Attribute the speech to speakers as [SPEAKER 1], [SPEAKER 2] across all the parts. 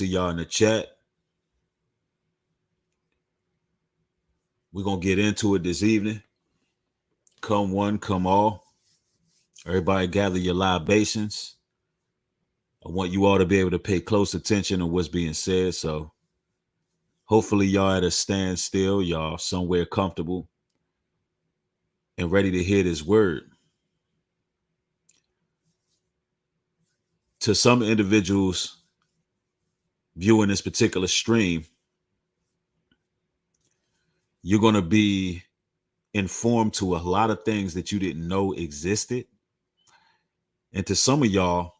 [SPEAKER 1] See y'all in the chat. We're going to get into it this evening. Come one, come all. Everybody gather your libations. I want you all to be able to pay close attention to what's being said. So hopefully y'all at a standstill, y'all somewhere comfortable and ready to hear this word. To some individuals viewing this particular stream, you're going to be informed to a lot of things that you didn't know existed. And to some of y'all,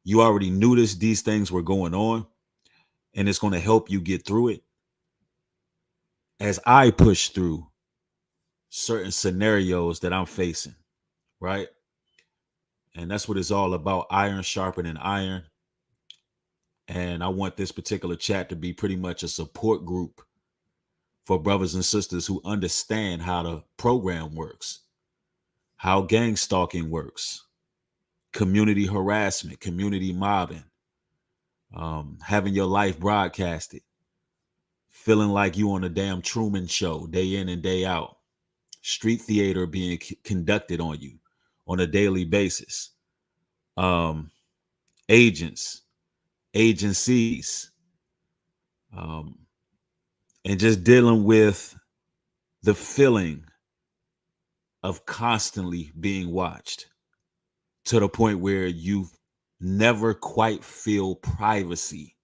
[SPEAKER 1] you already knew these things were going on, and it's going to help you get through it as I push through certain scenarios that I'm facing, right? And that's what it's all about, iron sharpening iron. And I want this particular chat to be pretty much a support group for brothers and sisters who understand how the program works, how gang stalking works, community harassment, community mobbing, having your life broadcasted, feeling like you on a damn Truman Show day in and day out, street theater being conducted on you on a daily basis, agents, agencies, and just dealing with the feeling of constantly being watched to the point where you never quite feel privacy.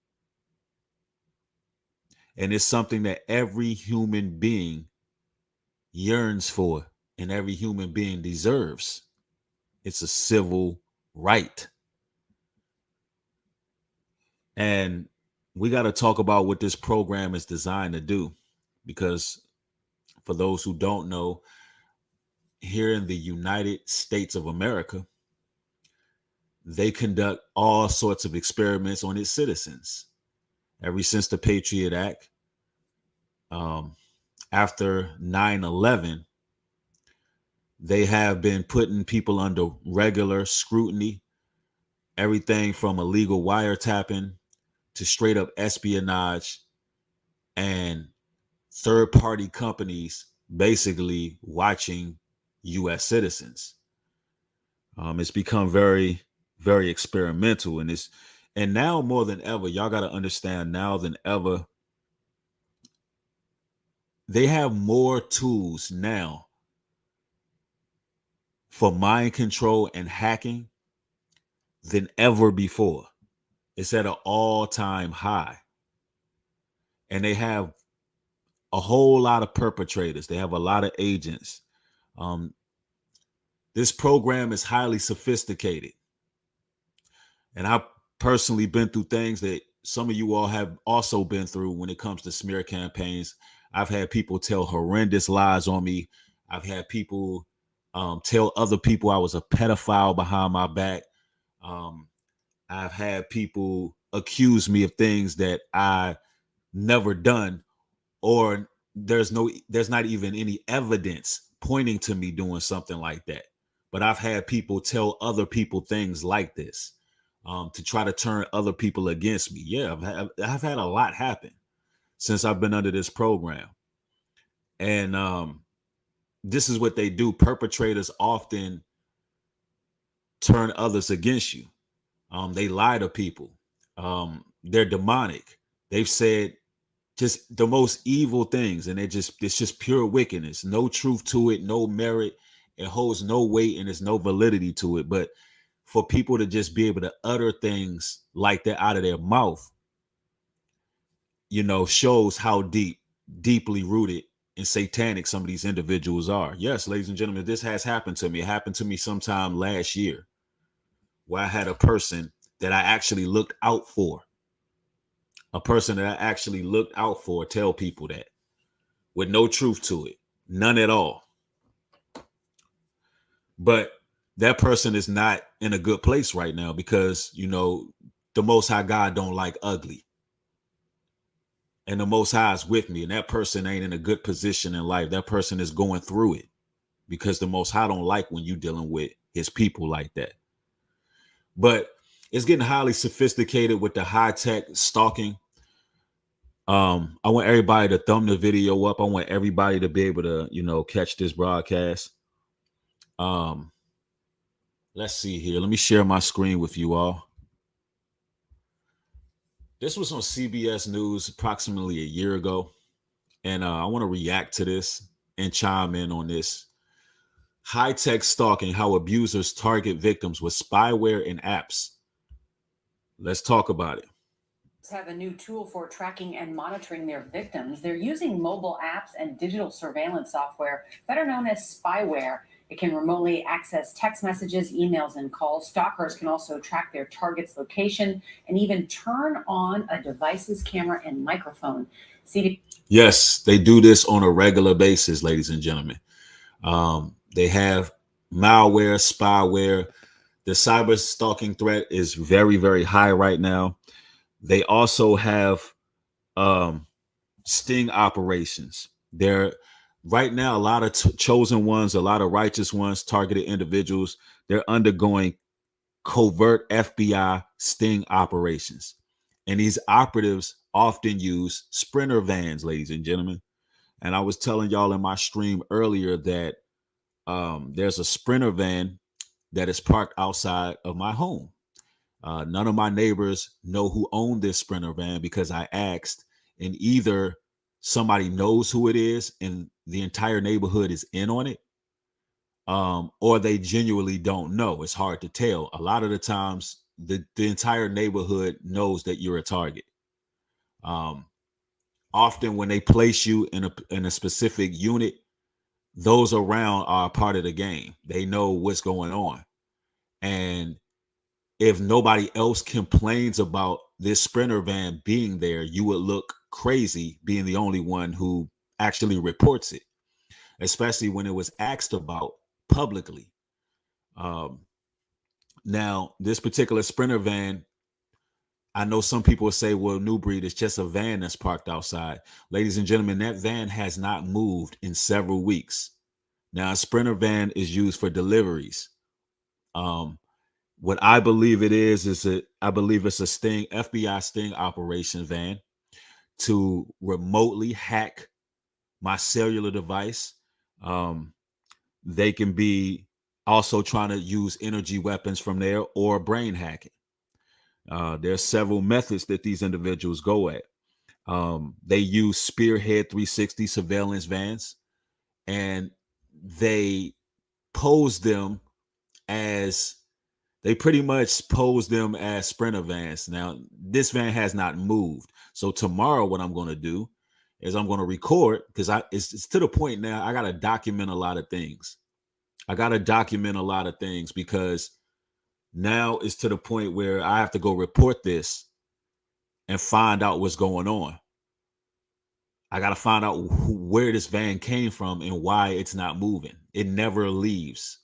[SPEAKER 1] And it's something that every human being yearns for and every human being deserves. It's a civil right. And we got to talk about what this program is designed to do, because for those who don't know, here in the United States of America, they conduct all sorts of experiments on its citizens. Ever since the Patriot Act, after 9/11, they have been putting people under regular scrutiny, everything from illegal wiretapping to straight up espionage and third-party companies basically watching U.S. citizens. It's become very, very experimental, and now more than ever, y'all got to understand, now than ever, they have more tools now for mind control and hacking than ever before. It's at an all-time high. And they have a whole lot of perpetrators. They have a lot of agents. This program is highly sophisticated. And I've personally been through things that some of you all have also been through when it comes to smear campaigns. I've had people tell horrendous lies on me. I've had people tell other people I was a pedophile behind my back. I've had people accuse me of things that I never done, or there's not even any evidence pointing to me doing something like that. But I've had people tell other people things like this to try to turn other people against me. Yeah, I've had a lot happen since I've been under this program. And this is what they do. Perpetrators often turn others against you. They lie to people. They're demonic. They've said just the most evil things, and it's just pure wickedness. No truth to it, no merit. It holds no weight, and there's no validity to it. But for people to just be able to utter things like that out of their mouth, shows how deeply rooted and satanic some of these individuals are. Yes, ladies and gentlemen, this has happened to me. It happened to me sometime last year, where I had a person that I actually looked out for. Tell people that with no truth to it, none at all. But that person is not in a good place right now because, the Most High God don't like ugly. And the Most High is with me, and that person ain't in a good position in life. That person is going through it because the Most High don't like when you dealing with his people like that. But It's getting highly sophisticated with the high tech stalking. I want everybody to thumb the video up. I want everybody to be able to, catch this broadcast. Um, let's see here. Let me share my screen with you all. This was on CBS News approximately a year ago, and I want to react to this and chime in on this. High tech stalking: how abusers target victims with spyware and apps. Let's talk about it.
[SPEAKER 2] Have a new tool for tracking and monitoring their victims. They're using mobile apps and digital surveillance software, better known as spyware. It can remotely access text messages, emails, and calls. Stalkers can also track their target's location and even turn on a device's camera and microphone. CD.
[SPEAKER 1] Yes, they do this on a regular basis, ladies and gentlemen. They have malware, spyware. The cyber stalking threat is very, very high right now. They also have um, sting operations. They're right now a lot of chosen ones, a lot of righteous ones, targeted individuals. They're undergoing covert FBI sting operations, and these operatives often use sprinter vans, ladies and gentlemen. And I was telling y'all in my stream earlier that there's a sprinter van that is parked outside of my home. None of my neighbors know who owned this sprinter van because I asked, and either somebody knows who it is and the entire neighborhood is in on it, or they genuinely don't know. It's hard to tell. A lot of the times, the entire neighborhood knows that you're a target. Um, Often, when they place you in a specific unit, those around are a part of the game. They know what's going on, and if nobody else complains about this sprinter van being there, you would look crazy being the only one who actually reports it, especially when it was asked about publicly. Um, Now, this particular sprinter van, I know some people will say, well, New Breed is just a van that's parked outside. Ladies and gentlemen, that van has not moved in several weeks. Now, a sprinter van is used for deliveries. Um, what I believe it is I believe it's a sting FBI sting operation van to remotely hack my cellular device. Um, they can be also trying to use energy weapons from there or brain hacking. There's several methods that these individuals go at. They use Spearhead 360 surveillance vans, and they pose them as they pretty much pose them as sprinter vans. Now, this van has not moved. So tomorrow, what I'm going to do is I'm going to record because it's to the point now I got to document a lot of things. I got to document a lot of things because now it's to the point where I have to go report this and find out what's going on. I got to find out where this van came from and why it's not moving. It never leaves.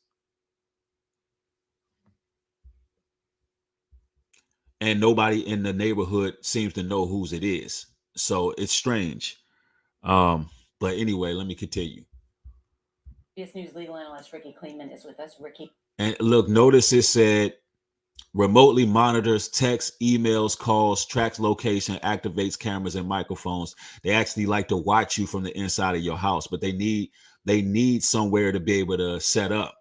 [SPEAKER 1] And nobody in the neighborhood seems to know whose it is. So it's strange. Um, but anyway, let me continue.
[SPEAKER 2] CBS News legal analyst Ricky Kleinman is with us. Ricky.
[SPEAKER 1] And look, notice it said remotely monitors text, emails, calls, tracks location, activates cameras and microphones. They actually like to watch you from the inside of your house, but they need somewhere to be able to set up.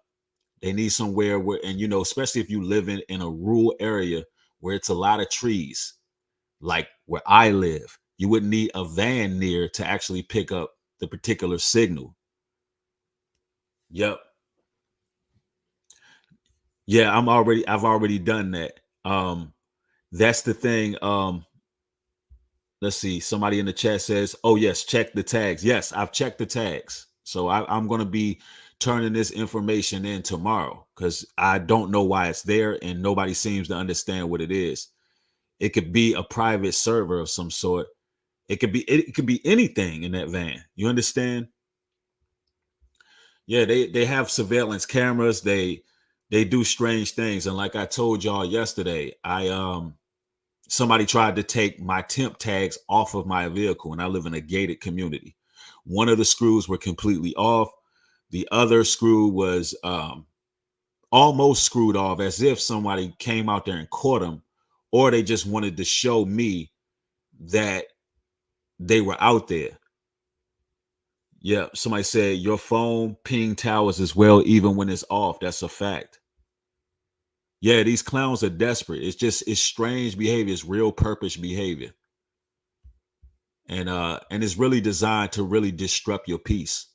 [SPEAKER 1] They need somewhere where, and especially if you live in a rural area where it's a lot of trees, like where I live, you wouldn't need a van near to actually pick up the particular signal. Yep. Yeah, I've already done that. That's the thing. Let's see. Somebody in the chat says, "Oh yes, check the tags." Yes, I've checked the tags. So I'm going to be turning this information in tomorrow because I don't know why it's there and nobody seems to understand what it is. It could be a private server of some sort. It could be anything in that van. You understand? Yeah, they have surveillance cameras. They do strange things. And like I told y'all yesterday, I somebody tried to take my temp tags off of my vehicle, and I live in a gated community. One of the screws were completely off. The other screw was almost screwed off, as if somebody came out there and caught them, or they just wanted to show me that they were out there. Yeah, somebody said your phone ping towers as well, even when it's off. That's a fact. Yeah, these clowns are desperate. It's strange behavior. It's real purpose behavior, and it's really designed to really disrupt your peace.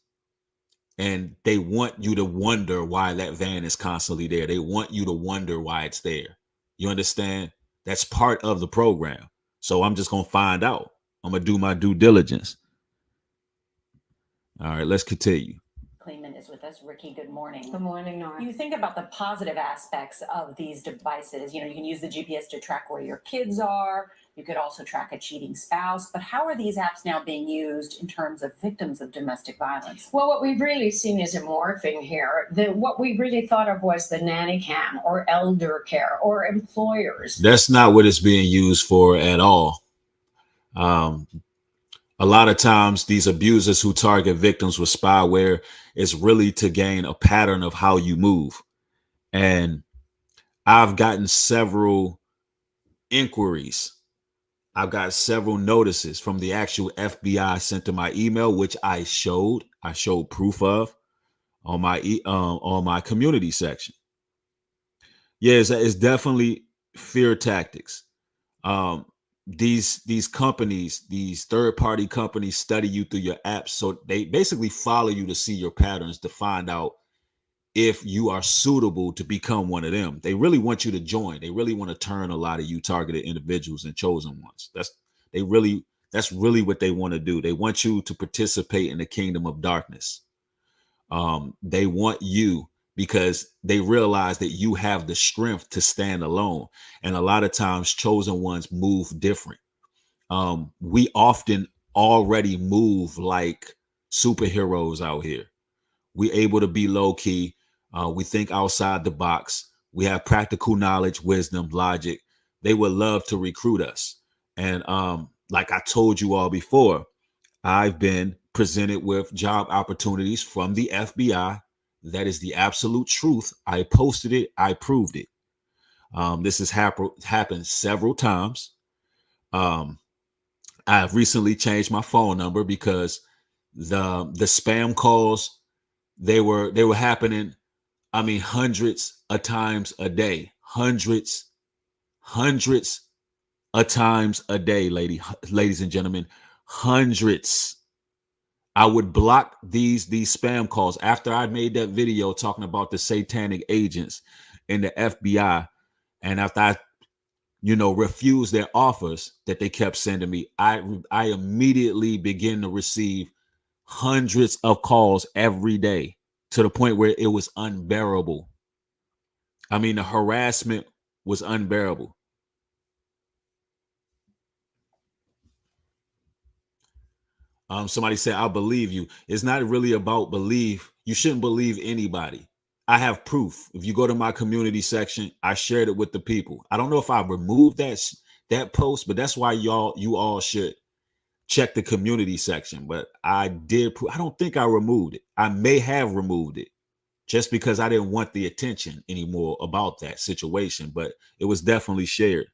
[SPEAKER 1] And they want you to wonder why that van is constantly there. They want you to wonder why it's there. You understand? That's part of the program. So I'm just gonna find out. I'm gonna do my due diligence. All right, let's continue.
[SPEAKER 2] Clayman is with us. Ricky, good morning.
[SPEAKER 3] Good morning, Nora.
[SPEAKER 2] You think about the positive aspects of these devices. You can use the GPS to track where your kids are. You could also track a cheating spouse. But how are these apps now being used in terms of victims of domestic violence?
[SPEAKER 3] Well, what we've really seen is a morphing here. What we really thought of was the nanny cam or elder care or employers.
[SPEAKER 1] That's not what it's being used for at all. A lot of times these abusers who target victims with spyware is really to gain a pattern of how you move. And I've gotten several inquiries. I've got several notices from the actual FBI sent to my email, which I showed proof of on my community section. Yeah, it's definitely fear tactics. These companies, these third-party companies study you through your apps. So they basically follow you to see your patterns to find out if you are suitable to become one of them. They really want you to join. They really want to turn a lot of you targeted individuals and chosen ones. That's really what they want to do. They want you to participate in the kingdom of darkness. They want you because they realize that you have the strength to stand alone. And a lot of times chosen ones move different. We often already move like superheroes out here. We able to be low key. We think outside the box. We have practical knowledge, wisdom, logic. They would love to recruit us. And like I told you all before, I've been presented with job opportunities from the FBI. That is the absolute truth. I posted it. I proved it. This has happened several times. I've recently changed my phone number because the spam calls, they were happening. I mean, hundreds of times a day, hundreds of times a day, ladies and gentlemen, hundreds. I would block these spam calls after I made that video talking about the satanic agents in the FBI, and after I, refused their offers that they kept sending me, I immediately began to receive hundreds of calls every day to the point where it was unbearable. I mean, the harassment was unbearable. Somebody said, "I'll believe you." It's not really about belief. You shouldn't believe anybody. I have proof. If you go to my community section, I shared it with the people. I don't know if I removed that post, but that's why you all should check the community section. But I did. I don't think I removed it. I may have removed it just because I didn't want the attention anymore about that situation. But it was definitely shared.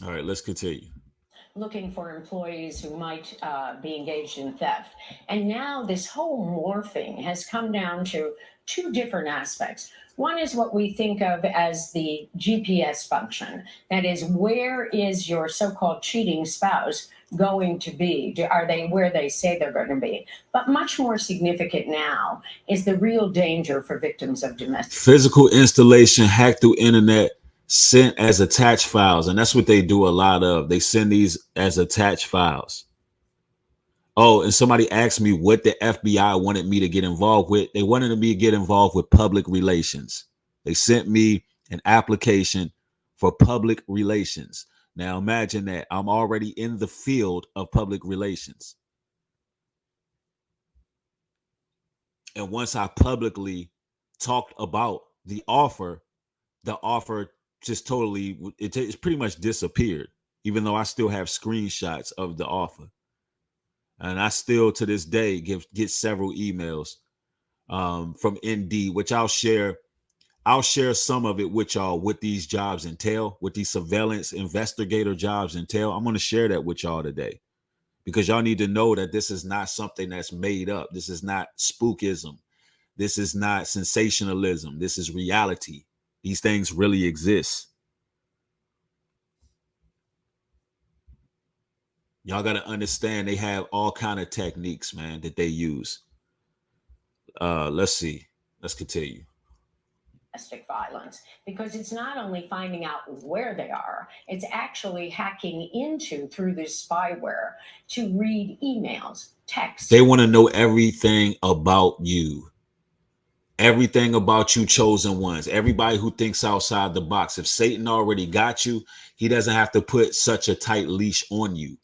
[SPEAKER 1] All right, let's continue.
[SPEAKER 3] Looking for employees who might be engaged in theft. And now this whole morphing has come down to two different aspects. One is what we think of as the GPS function. That is, where is your so-called cheating spouse going to be? Are they where they say they're going to be? But much more significant now is the real danger for victims of domestic
[SPEAKER 1] physical installation, hacked through internet, sent as attached files. And that's what they do a lot of. They send these as attached files. Oh, and somebody asked me what the FBI wanted me to get involved with. They wanted me to get involved with public relations. They sent me an application for public relations. Now imagine that. I'm already in the field of public relations. And once I publicly talked about the offer just totally, it's pretty much disappeared, even though I still have screenshots of the offer. And I still to this day get several emails from ND, which I'll share. I'll share some of it with y'all, what these jobs entail, what these surveillance investigator jobs entail. I'm going to share that with y'all today, because y'all need to know that this is not something that's made up. This is not spookism. This is not sensationalism. This is reality. These things really exist. Y'all got to understand they have all kind of techniques, man, that they use. Let's see. Let's continue.
[SPEAKER 3] Domestic violence, because it's not only finding out where they are, it's actually hacking into through this spyware to read emails, texts.
[SPEAKER 1] They want to know everything about you. Everything about you, chosen ones. Everybody who thinks outside the box. If Satan already got you, he doesn't have to put such a tight leash on you,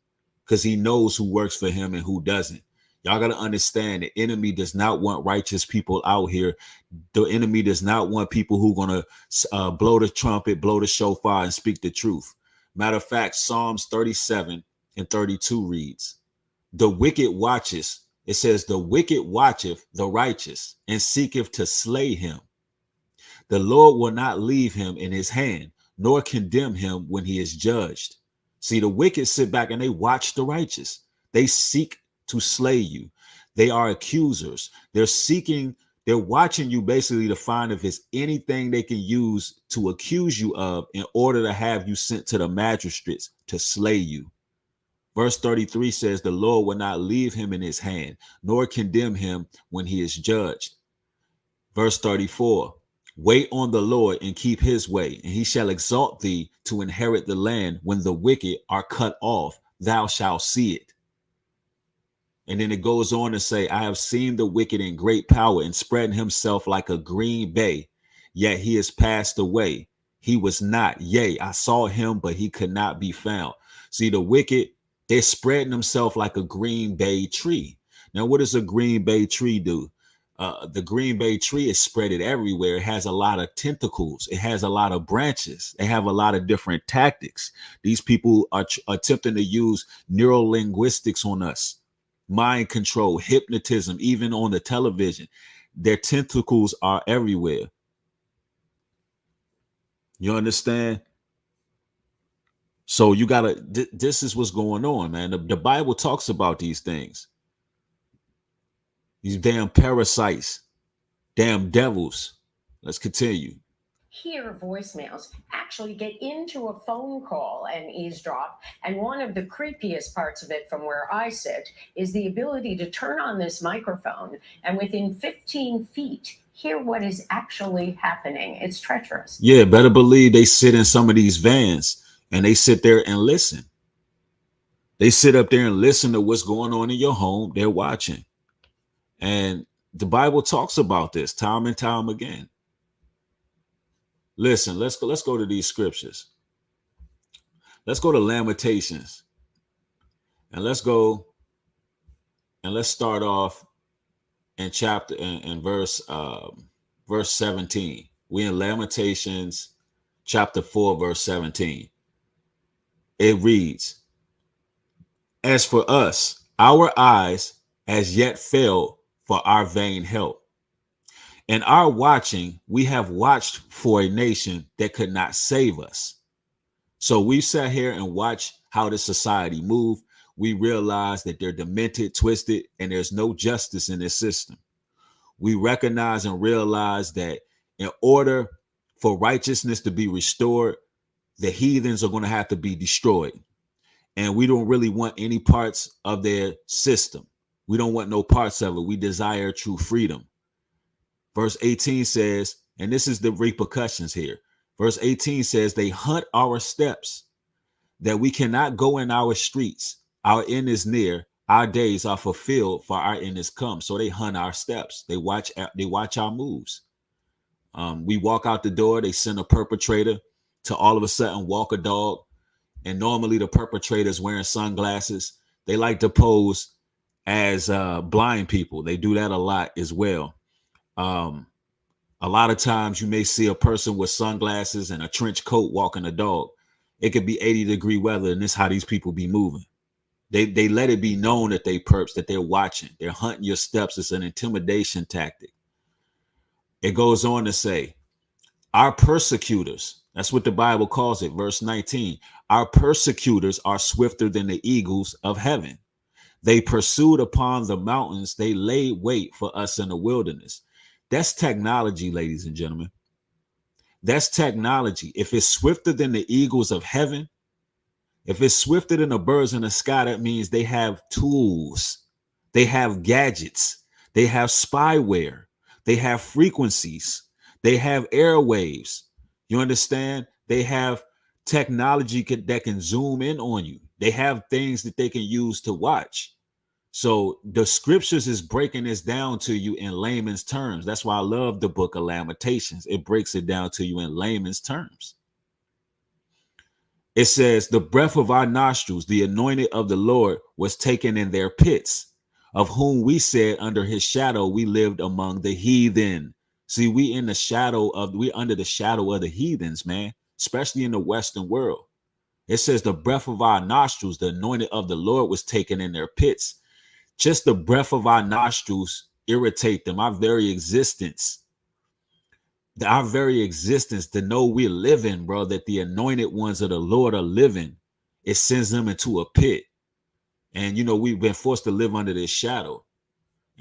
[SPEAKER 1] because he knows who works for him and who doesn't. Y'all got to understand, the enemy does not want righteous people out here. The enemy does not want people who are going to blow the trumpet, blow the shofar, and speak the truth. Matter of fact, Psalms 37 and 32 reads, the wicked watches. It says, the wicked watcheth the righteous and seeketh to slay him. The Lord will not leave him in his hand, nor condemn him when he is judged. See, the wicked sit back and they watch the righteous. They seek to slay you. They are accusers. They're watching you basically to find if it's anything they can use to accuse you of in order to have you sent to the magistrates to slay you. Verse 33 says, the Lord will not leave him in his hand, nor condemn him when he is judged. Verse 34, wait on the Lord and keep his way, and he shall exalt thee to inherit the land. When the wicked are cut off, thou shalt see it. And then it goes on to say, I have seen the wicked in great power and spreading himself like a green bay, yet he is passed away. He was not, yea, I saw him, but he could not be found. See, the wicked, they're spreading themselves like a green bay tree. Now, what does a green bay tree do? The green bay tree is spreaded everywhere. It has a lot of tentacles. It has a lot of branches. They have a lot of different tactics. These people are attempting to use neurolinguistics on us, mind control, hypnotism, even on the television. Their tentacles are everywhere. You understand? So you gotta, this is what's going on, man. The Bible talks about these things. These damn parasites, damn devils. Let's continue.
[SPEAKER 3] Hear voicemails, actually get into a phone call and eavesdrop. And one of the creepiest parts of it from where I sit is the ability to turn on this microphone and within 15 feet, hear what is actually happening. It's treacherous.
[SPEAKER 1] Yeah, better believe they sit in some of these vans and they sit there and listen. They sit up there and listen to what's going on in your home. They're watching. And the Bible talks about this time and time again. Listen, let's go to these scriptures. Let's go to Lamentations. And let's start off in chapter and verse 17. We in Lamentations chapter 4, verse 17. It reads, as for us, our eyes as yet failed for our vain help. In our watching, we have watched for a nation that could not save us. So we sat here and watched how this society moved. We realized that they're demented, twisted, and there's no justice in this system. We recognize and realize that in order for righteousness to be restored, the heathens are going to have to be destroyed. And we don't really want any parts of their system. We don't want no parts of it. We desire true freedom. Verse 18 says, and this is the repercussions here. Verse 18 says, they hunt our steps, that we cannot go in our streets. Our end is near. Our days are fulfilled, for our end is come. So they hunt our steps. They watch our moves. We walk out the door. They send a perpetrator to all of a sudden walk a dog. And normally the perpetrator is wearing sunglasses. They like to pose as blind people. They do that a lot as well. A lot of times you may see a person with sunglasses and a trench coat walking a dog. It could be 80-degree weather, and this is how these people be moving. They let it be known that they perps, that they're watching. They're hunting your steps. It's an intimidation tactic. It goes on to say, our persecutors, that's what the Bible calls it, verse 19. Our persecutors are swifter than the eagles of heaven. They pursued upon the mountains. They laid wait for us in the wilderness. That's technology, ladies and gentlemen. That's technology. If it's swifter than the eagles of heaven, if it's swifter than the birds in the sky, that means they have tools, they have gadgets, they have spyware, they have frequencies, they have airwaves. You understand? They have technology that can zoom in on you. They have things that they can use to watch. So the scriptures is breaking this down to you in layman's terms. That's why I love the book of Lamentations. It breaks it down to you in layman's terms. It says, the breath of our nostrils, the anointed of the Lord, was taken in their pits, of whom we said under his shadow we lived among the heathen. See, we under the shadow of the heathens, man, especially in the Western world. It says the breath of our nostrils, the anointed of the Lord, was taken in their pits. Just the breath of our nostrils irritate them. Our very existence to know we're living, bro, that the anointed ones of the Lord are living, it sends them into a pit. And, we've been forced to live under this shadow.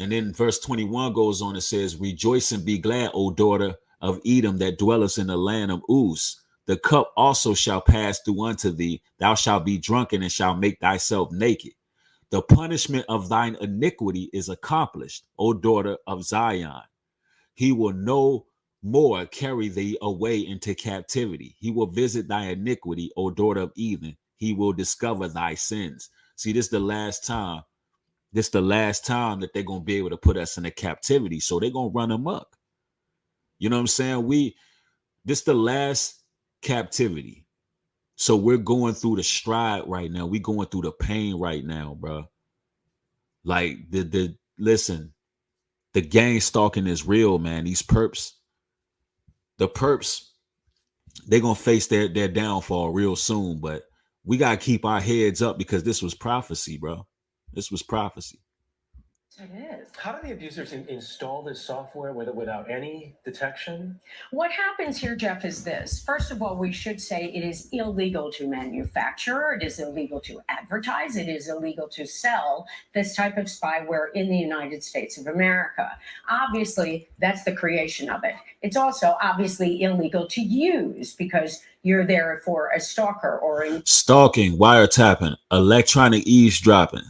[SPEAKER 1] And then verse 21 goes on and says, rejoice and be glad, O daughter of Edom, that dwellest in the land of Uz. The cup also shall pass through unto thee. Thou shalt be drunken and shalt make thyself naked. The punishment of thine iniquity is accomplished, O daughter of Zion. He will no more carry thee away into captivity. He will visit thy iniquity, O daughter of Edom. He will discover thy sins. See, this is the last time. This is the last time that they're going to be able to put us in a captivity. So they're going to run amok. You know what I'm saying? This is the last captivity. So we're going through the stride right now. We're going through the pain right now, bro. Like listen, the gang stalking is real, man. These perps, they're going to face their downfall real soon. But we got to keep our heads up because this was prophecy, bro. This was prophecy.
[SPEAKER 2] It is.
[SPEAKER 4] How do the abusers install this software without any detection?
[SPEAKER 3] What happens here, Jeff, is this. First of all, we should say it is illegal to manufacture, it is illegal to advertise, it is illegal to sell this type of spyware in the United States of America. Obviously, that's the creation of it. It's also obviously illegal to use because you're there for a stalker or
[SPEAKER 1] stalking, wiretapping, electronic eavesdropping.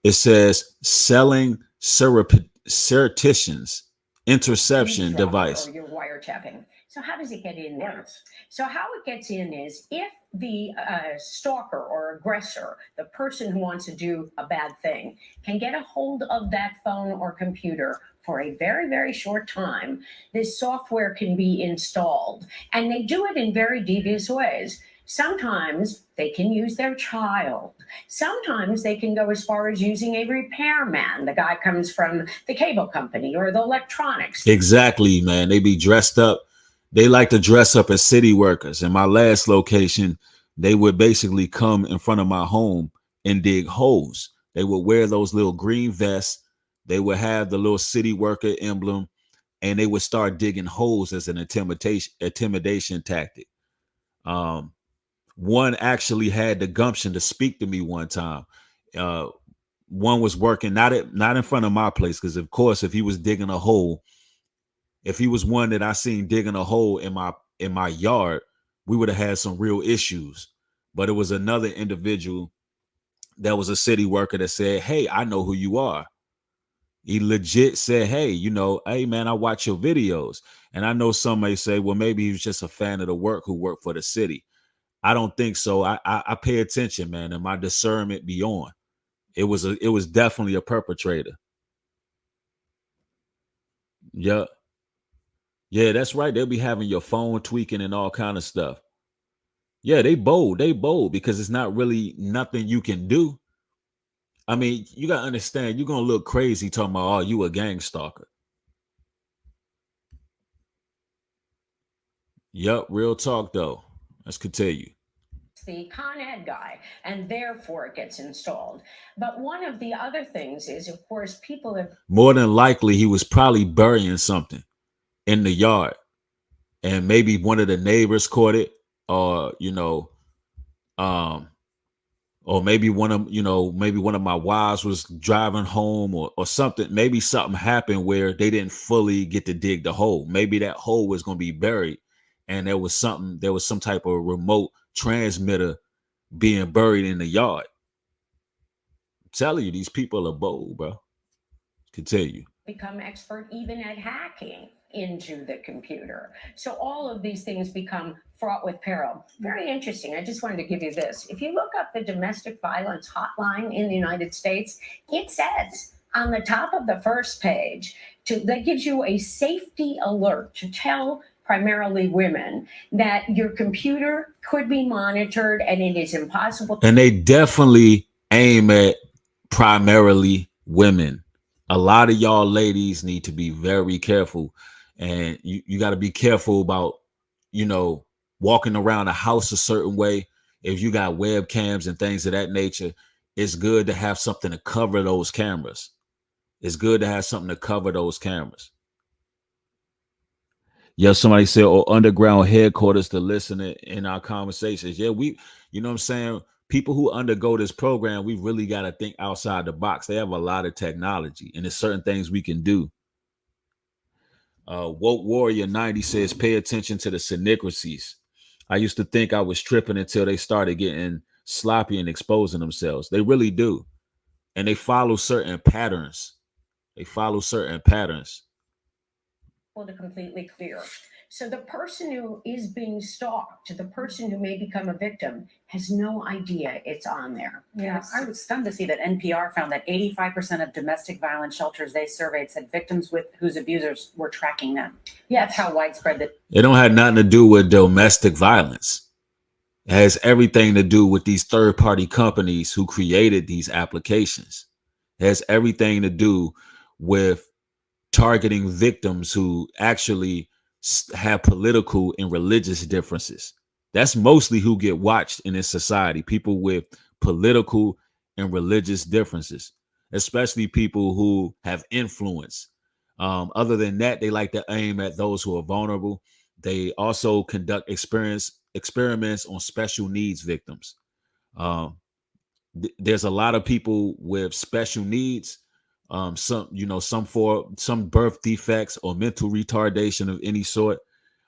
[SPEAKER 1] It says selling surreptitious interception device.
[SPEAKER 3] Or you're wiretapping. So how does it get in there? Right. So how it gets in is if the stalker or aggressor, the person who wants to do a bad thing, can get a hold of that phone or computer for a very, very short time, this software can be installed. And they do it in very devious ways. Sometimes they can use their child. Sometimes they can go as far as using a repairman. The guy comes from the cable company or the electronics.
[SPEAKER 1] Exactly, man. They be dressed up. They like to dress up as city workers. In my last location, they would basically come in front of my home and dig holes. They would wear those little green vests. They would have the little city worker emblem, and they would start digging holes as an intimidation tactic. One actually had the gumption to speak to me one time. One was working not in front of my place, because of course, if he was digging a hole, if he was one that I seen digging a hole in my yard, we would have had some real issues. But it was another individual that was a city worker that said, "Hey, I know who you are." He legit said, "Hey, hey man, I watch your videos." And I know some may say, well, maybe he was just a fan of the work who worked for the city. I don't think so. I pay attention, man, and my discernment be on. It was definitely a perpetrator. Yeah. Yeah, that's right. They'll be having your phone tweaking and all kind of stuff. Yeah, they bold because it's not really nothing you can do. I mean, you gotta understand, you're gonna look crazy talking about, oh, you a gang stalker. Yep, real talk though. Let's continue.
[SPEAKER 3] the Con Ed guy, and therefore it gets installed. But one of the other things is, of course, people have
[SPEAKER 1] More than likely, he was probably burying something in the yard, and maybe one of the neighbors caught it, or um, or maybe maybe one of my wives was driving home, or something. Maybe something happened where they didn't fully get to dig the hole. Maybe that hole was going to be buried, and there was some type of remote transmitter being buried in the yard. I'm telling you, these people are bold, bro. Continue.
[SPEAKER 3] become expert even at hacking into the computer. So all of these things become fraught with peril. Very interesting. I just wanted to give you this. If you look up the domestic violence hotline in the United States, it says on the top of the first page that gives you a safety alert to tell primarily women that your computer could be monitored and it is impossible.
[SPEAKER 1] And they definitely aim at primarily women. A lot of y'all ladies need to be very careful, and you got to be careful about walking around the house a certain way. If you got webcams and things of that nature, it's good to have something to cover those cameras. It's good to have something to cover those cameras. Yeah, somebody said, "Oh, underground headquarters to listen in our conversations." Yeah, you know what I'm saying? People who undergo this program, we really got to think outside the box. They have a lot of technology, and there's certain things we can do. Woke Warrior 90 says, "Pay attention to the syncrasies. I used to think I was tripping until they started getting sloppy and exposing themselves. They really do, and they follow certain patterns. They follow certain patterns."
[SPEAKER 3] To completely clear. So the person who is being stalked, the person who may become a victim, has no idea it's on there.
[SPEAKER 2] Yeah, I was stunned to see that NPR found that 85% of domestic violence shelters they surveyed said victims whose abusers were tracking them. Yeah, that's how widespread that.
[SPEAKER 1] It don't have nothing to do with domestic violence. It has everything to do with these third-party companies who created these applications. It has everything to do with targeting victims who actually have political and religious differences. That's mostly who get watched in this society. People with political and religious differences, especially people who have influence. Other than that, they like to aim at those who are vulnerable. They also conduct experiments on special needs victims. There's a lot of people with special needs, some birth defects or mental retardation of any sort.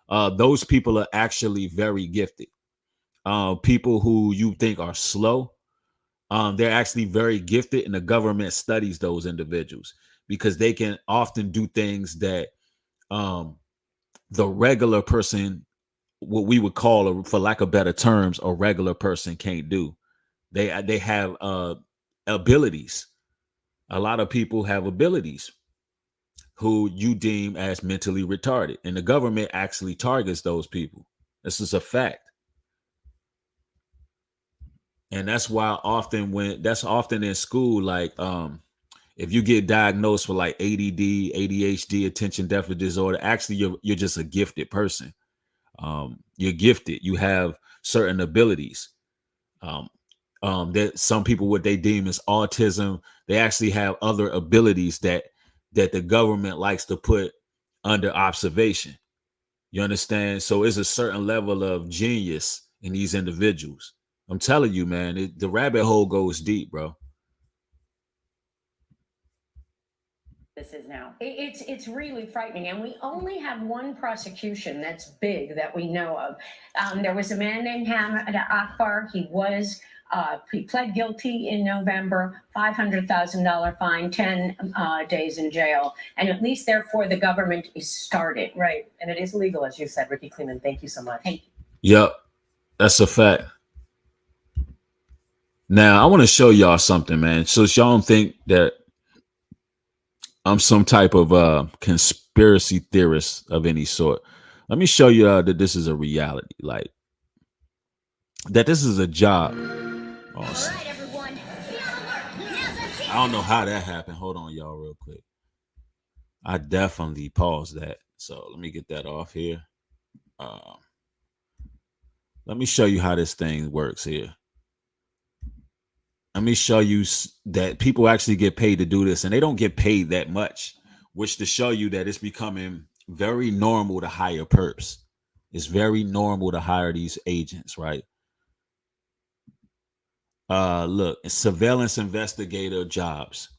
[SPEAKER 1] Those people are actually very gifted. People who you think are slow, they're actually very gifted, and the government studies those individuals because they can often do things that the regular person, what we would call, for lack of better terms, a regular person can't do. They have abilities. A lot of people have abilities who you deem as mentally retarded, and the government actually targets those people. This is a fact. And that's why that's often in school, like if you get diagnosed with like ADD, ADHD, attention deficit disorder, actually you're just a gifted person. You're gifted. You have certain abilities. That some people, what they deem as autism, they actually have other abilities that the government likes to put under observation. You understand? So it's a certain level of genius in these individuals. I'm telling you, man, the rabbit hole goes deep, bro.
[SPEAKER 2] This is now.
[SPEAKER 3] It's really frightening, and we only have one prosecution that's big that we know of. There was a man named Hamad Akbar. He pled guilty in November, $500,000 fine, 10 days in jail, and at least therefore the government is started.
[SPEAKER 5] Right, and it is legal, as you said, Ricky Kleeman. Thank you so much.
[SPEAKER 3] Thank you.
[SPEAKER 1] Yep, that's a fact. Now I want to show y'all something, man. So y'all don't think that I'm some type of conspiracy theorist of any sort. Let me show you that this is a reality, like that this is a job. Awesome. Right, everyone. I don't know how that happened. Hold on, y'all, real quick. I definitely paused that. So let me get that off here. Let me show you how this thing works here. Let me show you that people actually get paid to do this, and they don't get paid that much, which to show you that it's becoming very normal to hire perps. It's very normal to hire these agents, right? Look, surveillance investigator jobs.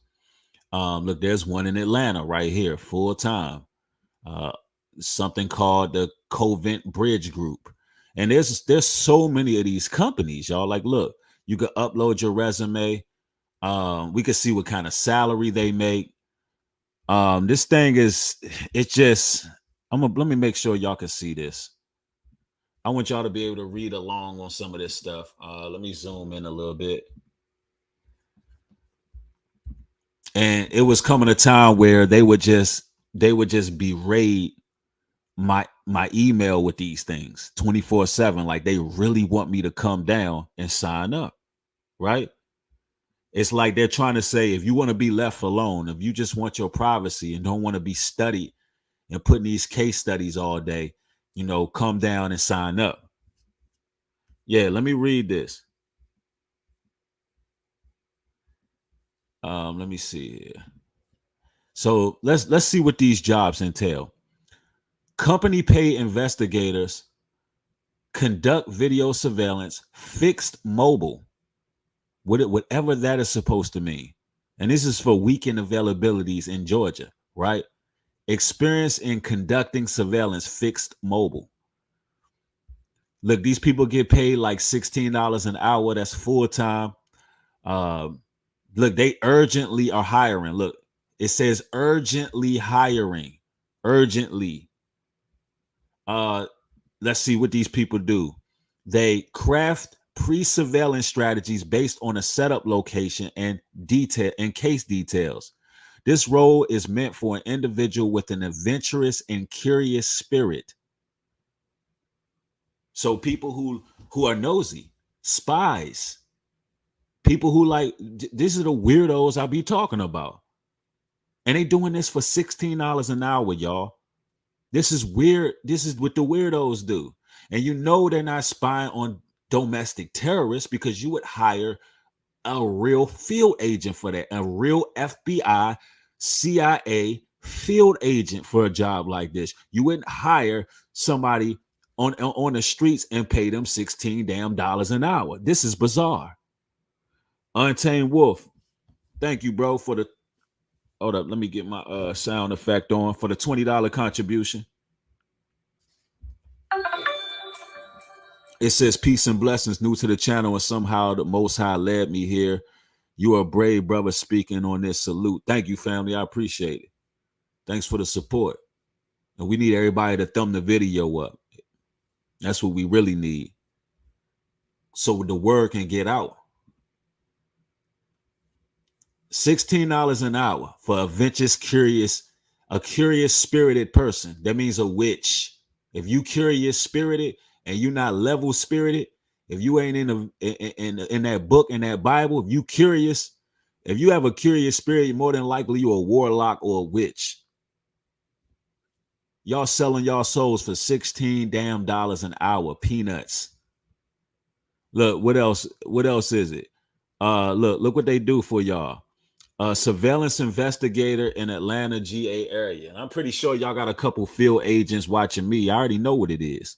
[SPEAKER 1] Look, there's one in Atlanta right here, full time. Uh, Something called the Covent Bridge Group, and there's so many of these companies, y'all. Like, look, you could upload your resume. We could see what kind of salary they make. This thing is, it's just, let me make sure y'all can see this. I want y'all to be able to read along on some of this stuff. Let me zoom in a little bit. And it was coming a time where they would just berate my email with these things 24/7. Like, they really want me to come down and sign up, right? It's like they're trying to say, if you want to be left alone, if you just want your privacy and don't want to be studied and putting these case studies all day, come down and sign up. Yeah, let me read this. Let me see here. So let's see what these jobs entail. Company pay investigators conduct video surveillance, fixed mobile, whatever that is supposed to mean. And this is for weekend availabilities in Georgia, right? Experience in conducting surveillance, fixed mobile. Look, these people get paid like $16 an hour. That's full time. Look, they urgently are hiring. Look, it says urgently hiring. Urgently. Let's see what these people do. They craft pre-surveillance strategies based on a setup location and case details. This role is meant for an individual with an adventurous and curious spirit. So people who are nosy, spies, people who like, these are the weirdos I'll be talking about. And they doing this for $16 an hour, y'all. This is weird. This is what the weirdos do. And they're not spying on domestic terrorists, because you would hire a real field agent for that, a real FBI, CIA field agent for a job like this. You wouldn't hire somebody on the streets and pay them $16 an hour. This is bizarre. Untamed Wolf, thank you, bro, for the, hold up, let me get my sound effect on, for the $20 contribution. It says, peace and blessings, new to the channel, and somehow the Most High led me here. You are a brave brother speaking on this. Salute. Thank you, family. I appreciate it. Thanks for the support. And we need everybody to thumb the video up. That's what we really need, so the word can get out. $16 an hour for a venturous, a curious spirited person. That means a witch. If you curious spirited and you're not level spirited, if you ain't in that book, in that Bible, if you curious, if you have a curious spirit, more than likely you're a warlock or a witch. Y'all selling y'all souls for $16 an hour, peanuts. Look, what else? What else is it? Look what they do for y'all. Surveillance investigator in Atlanta, GA area. And I'm pretty sure y'all got a couple field agents watching me. I already know what it is.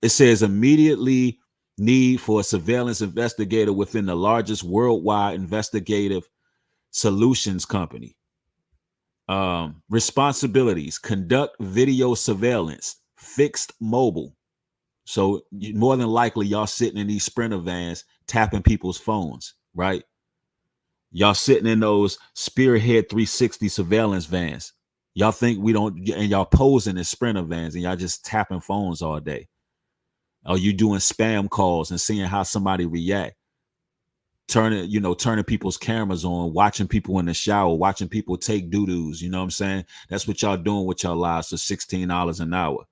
[SPEAKER 1] It says immediately need for a surveillance investigator within the largest worldwide investigative solutions company. Responsibilities: conduct video surveillance, fixed mobile. So more than likely y'all sitting in these Sprinter vans tapping people's phones, right? Y'all sitting in those Spearhead 360 surveillance vans. Y'all think we don't, and y'all posing in Sprinter vans and y'all just tapping phones all day. Or you doing spam calls and seeing how somebody react. Turning people's cameras on, watching people in the shower, watching people take doo-doos. You know what I'm saying? That's what y'all doing with y'all lives for $16 an hour.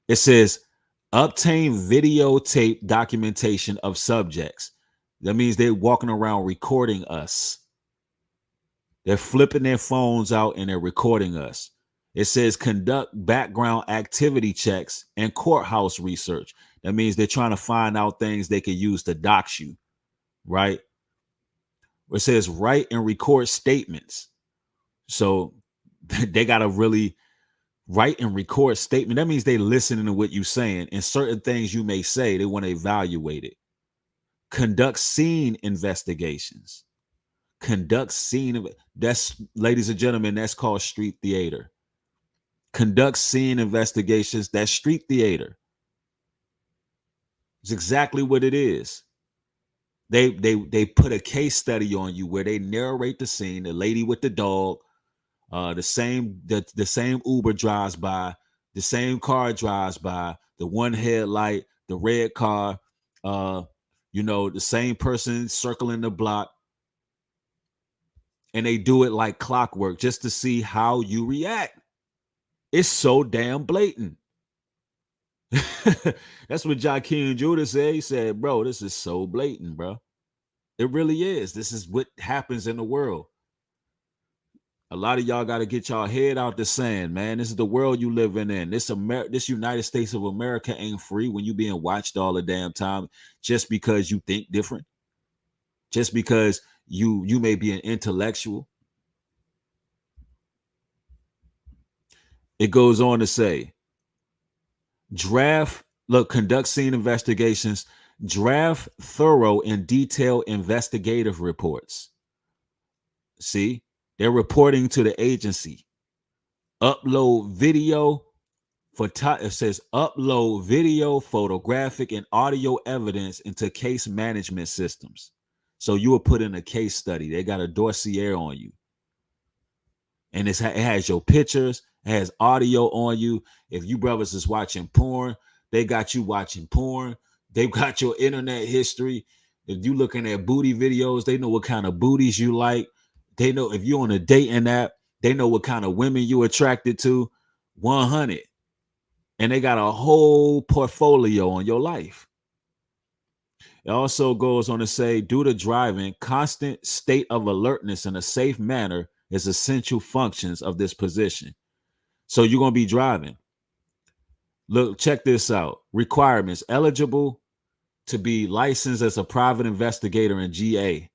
[SPEAKER 1] It says obtain videotape documentation of subjects. That means they're walking around recording us. They're flipping their phones out and they're recording us. It says conduct background activity checks and courthouse research. That means they're trying to find out things they can use to dox you, right? It says write and record statements. So they got to really write and record statement. That means they listening to what you're saying, and certain things you may say, they want to evaluate it. Conduct scene investigations. Conduct scene. That's, ladies and gentlemen, that's called street theater. Conduct scene investigations. That's street theater. It's exactly what it is. They put a case study on you where they narrate the scene. The lady with the dog, the same Uber drives by, the same car drives by, the one headlight, the red car, the same person circling the block, and they do it like clockwork just to see how you react. It's so damn blatant. That's what Joaquin Judah said. He said, bro, this is so blatant, bro. It really is. This is what happens in the world. A lot of y'all got to get y'all head out the sand, man. This is the world you living in. This United States of America ain't free when you being watched all the damn time just because you think different. Just because you may be an intellectual. It goes on to say, conduct scene investigations, draft thorough and detailed investigative reports. See, they're reporting to the agency. Upload video it says upload video, photographic, and audio evidence into case management systems. So you will put in a case study. They got a dossier on you. And it has your pictures, it has audio on you. If you brothers is watching porn, they got you watching porn. They've got your internet history. If you looking at booty videos, they know what kind of booties you like. They know if you're on a dating app, they know what kind of women you attracted to. 100. And they got a whole portfolio on your life. It also goes on to say, due to driving, constant state of alertness in a safe manner is essential functions of this position. So you're going to be driving. Look, check this out. Requirements: eligible to be licensed as a private investigator in GA.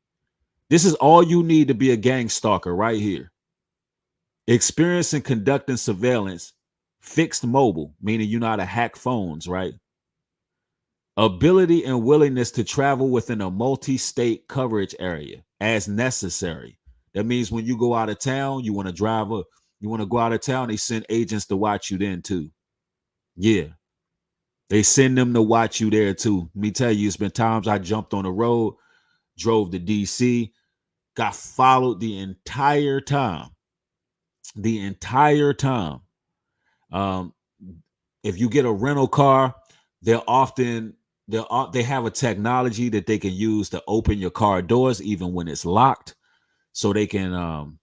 [SPEAKER 1] This is all you need to be a gang stalker right here. Experience in conducting surveillance, fixed mobile, meaning you know how to hack phones, right? Ability and willingness to travel within a multi-state coverage area as necessary. That means when you go out of town, you want to go out of town, they send agents to watch you then too. Yeah. They send them to watch you there too. Let me tell you, it's been times I jumped on the road, drove to DC, got followed the entire time. The entire time. If you get a rental car, they have a technology that they can use to open your car doors even when it's locked, so they can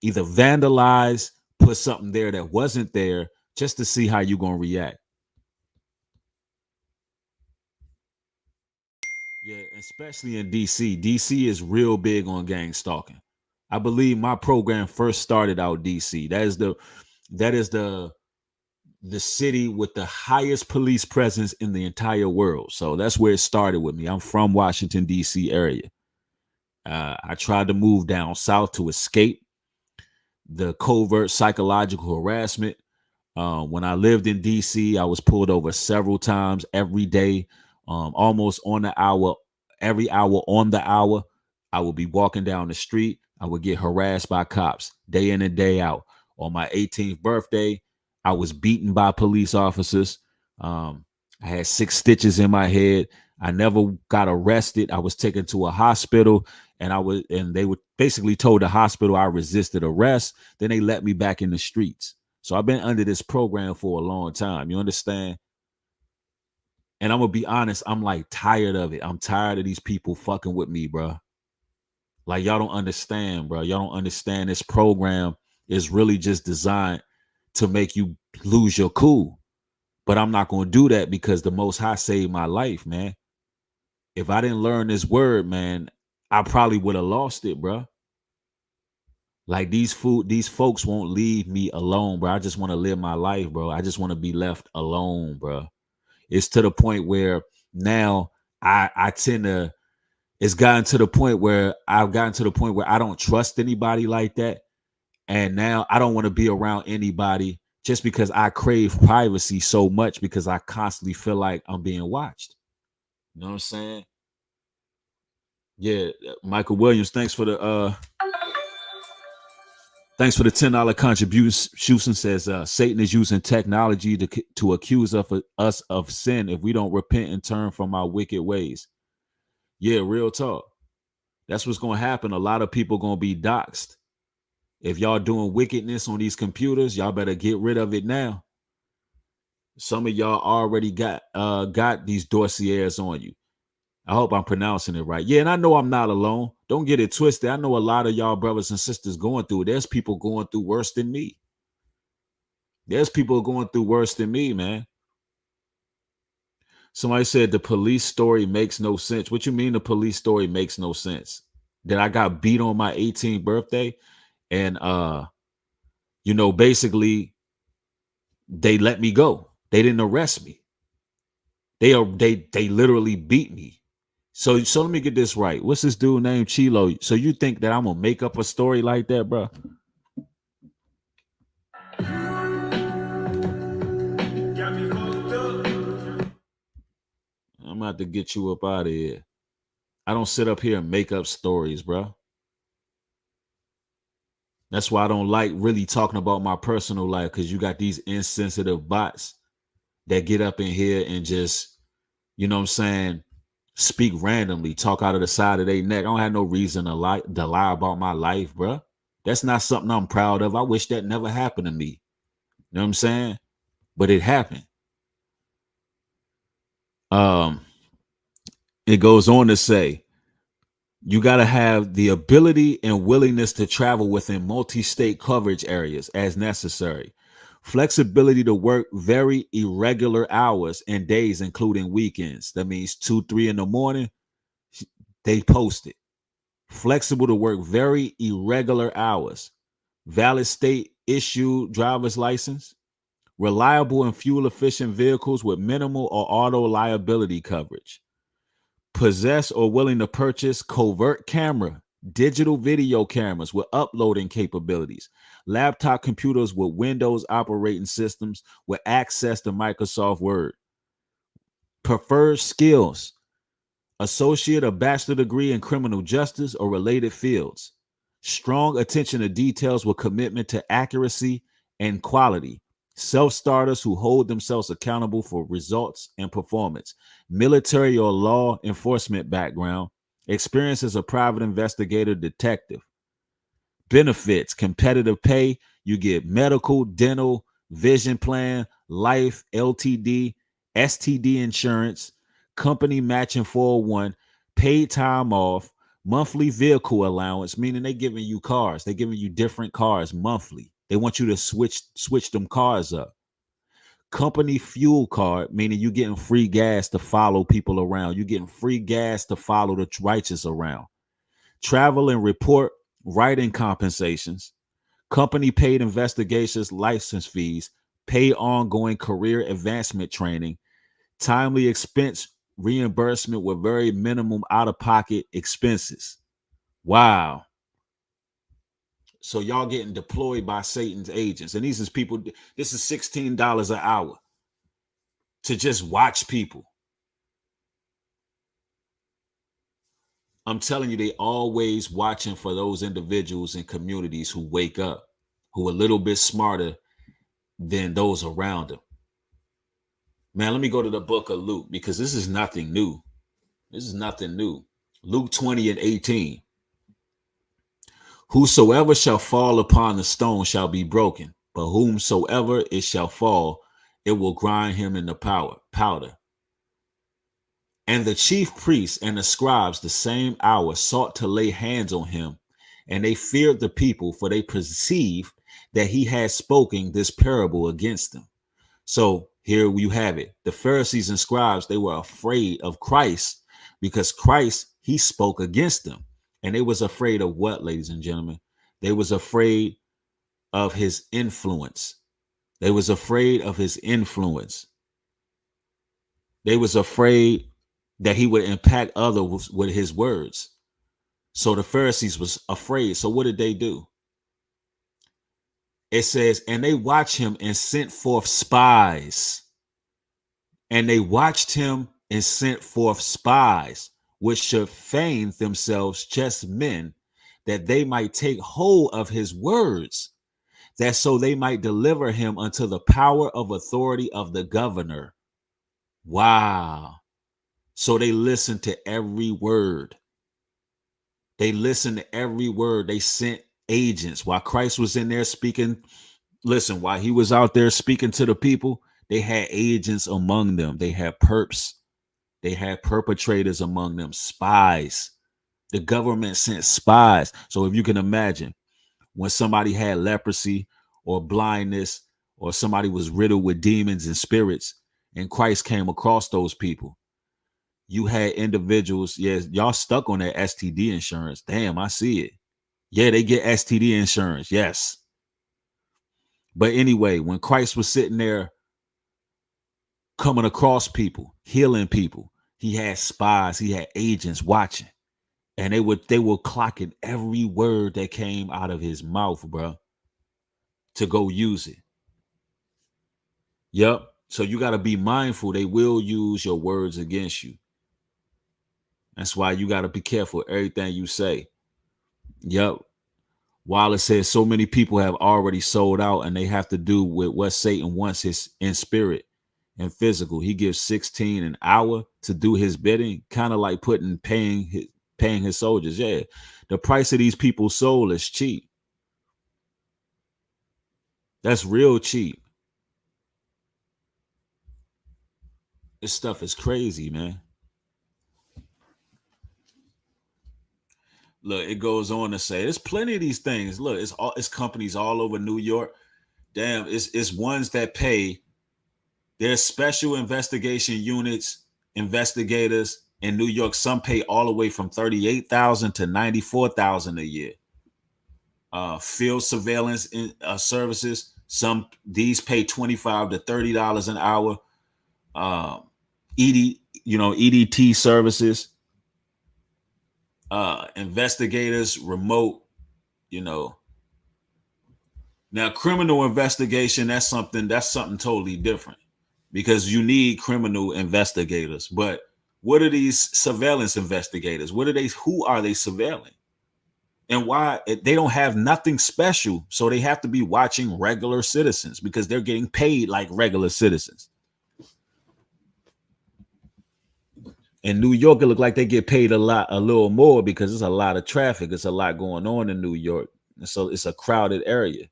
[SPEAKER 1] either vandalize, put something there that wasn't there, just to see how you're gonna react. Yeah, especially in DC. DC is real big on gang stalking. I believe my program first started out DC. That is the city with the highest police presence in the entire world. So that's where it started with me. I'm from Washington, D.C. area. I tried to move down south to escape the covert psychological harassment. When I lived in D.C., I was pulled over several times every day, almost on the hour, every hour on the hour. I would be walking down the street. I would get harassed by cops day in and day out. On my 18th birthday, I was beaten by police officers. I had 6 stitches in my head. I never got arrested. I was taken to a hospital, and they would basically told the hospital I resisted arrest. Then they let me back in the streets. So I've been under this program for a long time. You understand? And I'm gonna be honest, I'm like tired of it. I'm tired of these people fucking with me, bro. Like, y'all don't understand, bro. Y'all don't understand this program is really just designed to make you lose your cool. But I'm not going to do that because the Most High saved my life, man. If I didn't learn this word, man, I probably would have lost it, bro. Like, these folks won't leave me alone, bro. I just want to live my life, bro. I just want to be left alone, bro. It's to the point where now I tend to, it's gotten to the point where I've gotten to the point where I don't trust anybody like that. And now I don't want to be around anybody just because I crave privacy so much, because I constantly feel like I'm being watched. You know what I'm saying? Yeah, Michael Williams, thanks for the $10 contribution. Says Satan is using technology to accuse us of sin if we don't repent and turn from our wicked ways. Yeah, real talk. That's what's going to happen. A lot of people going to be doxxed. If y'all doing wickedness on these computers, y'all better get rid of it now. Some of y'all already got these dossiers on you. I hope I'm pronouncing it right. Yeah, and I know I'm not alone. Don't get it twisted. I know a lot of y'all brothers and sisters going through it. There's people going through worse than me. There's people going through worse than me, man. Somebody said the police story makes no sense. What you mean the police story makes no sense? That I got beat on my 18th birthday and basically they let me go. They didn't arrest me. They literally beat me. So let me get this right. What's this dude named Chilo? So you think that I'm gonna make up a story like that, bro? I'm about to get you up out of here. I don't sit up here and make up stories, bro. That's why I don't like really talking about my personal life, because you got these insensitive bots that get up in here and just, you know what I'm saying, speak randomly, talk out of the side of their neck. I don't have no reason to lie about my life, bro. That's not something I'm proud of. I wish that never happened to me. You know what I'm saying? But it happened. It goes on to say, you got to have the ability and willingness to travel within multi-state coverage areas as necessary. Flexibility to work very irregular hours and days, including weekends. That means 2, 3 in the morning. They post it. Flexible to work very irregular hours. Valid state issued driver's license. Reliable and fuel efficient vehicles with minimal or auto liability coverage. Possess or willing to purchase covert camera, digital video cameras with uploading capabilities, laptop computers with Windows operating systems with access to Microsoft Word. Preferred skills, associate or bachelor degree in criminal justice or related fields. Strong attention to details with commitment to accuracy and quality. Self-starters who hold themselves accountable for results and performance. Military or law enforcement background. Experience as a private investigator, detective. Benefits, competitive pay. You get medical, dental, vision plan, life, LTD, STD insurance, company matching 401, paid time off, monthly vehicle allowance, meaning they giving you cars. They're giving you different cars monthly. They want you to switch them cars up. Company fuel card, meaning you getting free gas to follow people around. You getting free gas to follow the righteous around. Travel and report writing compensations. Company paid investigations, license fees, pay ongoing career advancement training, timely expense reimbursement with very minimum out-of-pocket expenses. Wow. So y'all getting deployed by Satan's agents. And these is people, this is $16 an hour to just watch people. I'm telling you, they always watching for those individuals and communities who wake up, who are a little bit smarter than those around them. Man, let me go to the book of Luke, because this is nothing new. This is nothing new. Luke 20:18. Whosoever shall fall upon the stone shall be broken, but whomsoever it shall fall, it will grind him in the powder. And the chief priests and the scribes the same hour sought to lay hands on him, and they feared the people, for they perceived that he had spoken this parable against them. So here you have it. The Pharisees and scribes, they were afraid of Christ because Christ, he spoke against them. And they was afraid of what, ladies and gentlemen? They was afraid of his influence. They was afraid of his influence. They was afraid that he would impact others with his words. So the Pharisees was afraid. So what did they do? It says, and they watched him and sent forth spies. And they watched him and sent forth spies, which should feign themselves just men, that they might take hold of his words, that so they might deliver him unto the power of authority of the governor. Wow. So they listened to every word. They listened to every word. They sent agents while Christ was in there speaking. Listen, while he was out there speaking to the people, they had agents among them. They had perps. They had perpetrators among them, spies. The government sent spies. So if you can imagine, when somebody had leprosy or blindness, or somebody was riddled with demons and spirits, and Christ came across those people, you had individuals, yes, y'all stuck on that STD insurance. Damn, I see it. Yeah, they get STD insurance. Yes. But anyway, when Christ was sitting there coming across people, healing people, he had spies, he had agents watching. And they were clocking every word that came out of his mouth, bro, to go use it. Yep. So you got to be mindful. They will use your words against you. That's why you got to be careful everything you say. Yep. While it says so many people have already sold out and they have to do with what Satan wants his in spirit and physical. He gives 16 an hour to do his bidding, kind of like paying his soldiers. Yeah. The price of these people's soul is cheap. That's real cheap. This stuff is crazy, man. Look, it goes on to say there's plenty of these things. Look, it's companies all over New York. Damn, it's ones that pay. There's special investigation units, investigators in New York. Some pay all the way from $38,000 to $94,000 a year. Field surveillance services. These pay $25 to $30 an hour. EDT services. Investigators, remote. Now criminal investigation. That's something totally different, because you need criminal investigators. But what are these surveillance investigators? Who are they surveilling? And why? They don't have nothing special. So they have to be watching regular citizens because they're getting paid like regular citizens. In New York, it look like they get paid a little more because there's a lot of traffic. It's a lot going on in New York. And so it's a crowded area.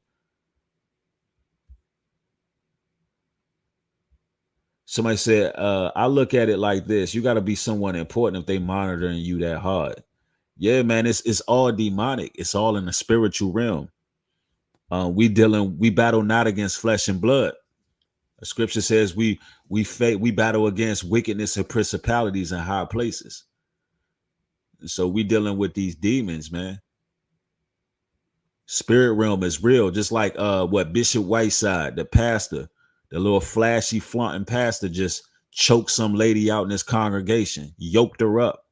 [SPEAKER 1] Somebody said, I look at it like this. You got to be someone important if they monitoring you that hard. Yeah, man, it's all demonic. It's all in the spiritual realm. We battle not against flesh and blood. The scripture says we battle against wickedness and principalities in high places. So we dealing with these demons, man. Spirit realm is real. Just like what Bishop Whiteside, the pastor, the little flashy flaunting pastor, just choked some lady out in his congregation, yoked her up.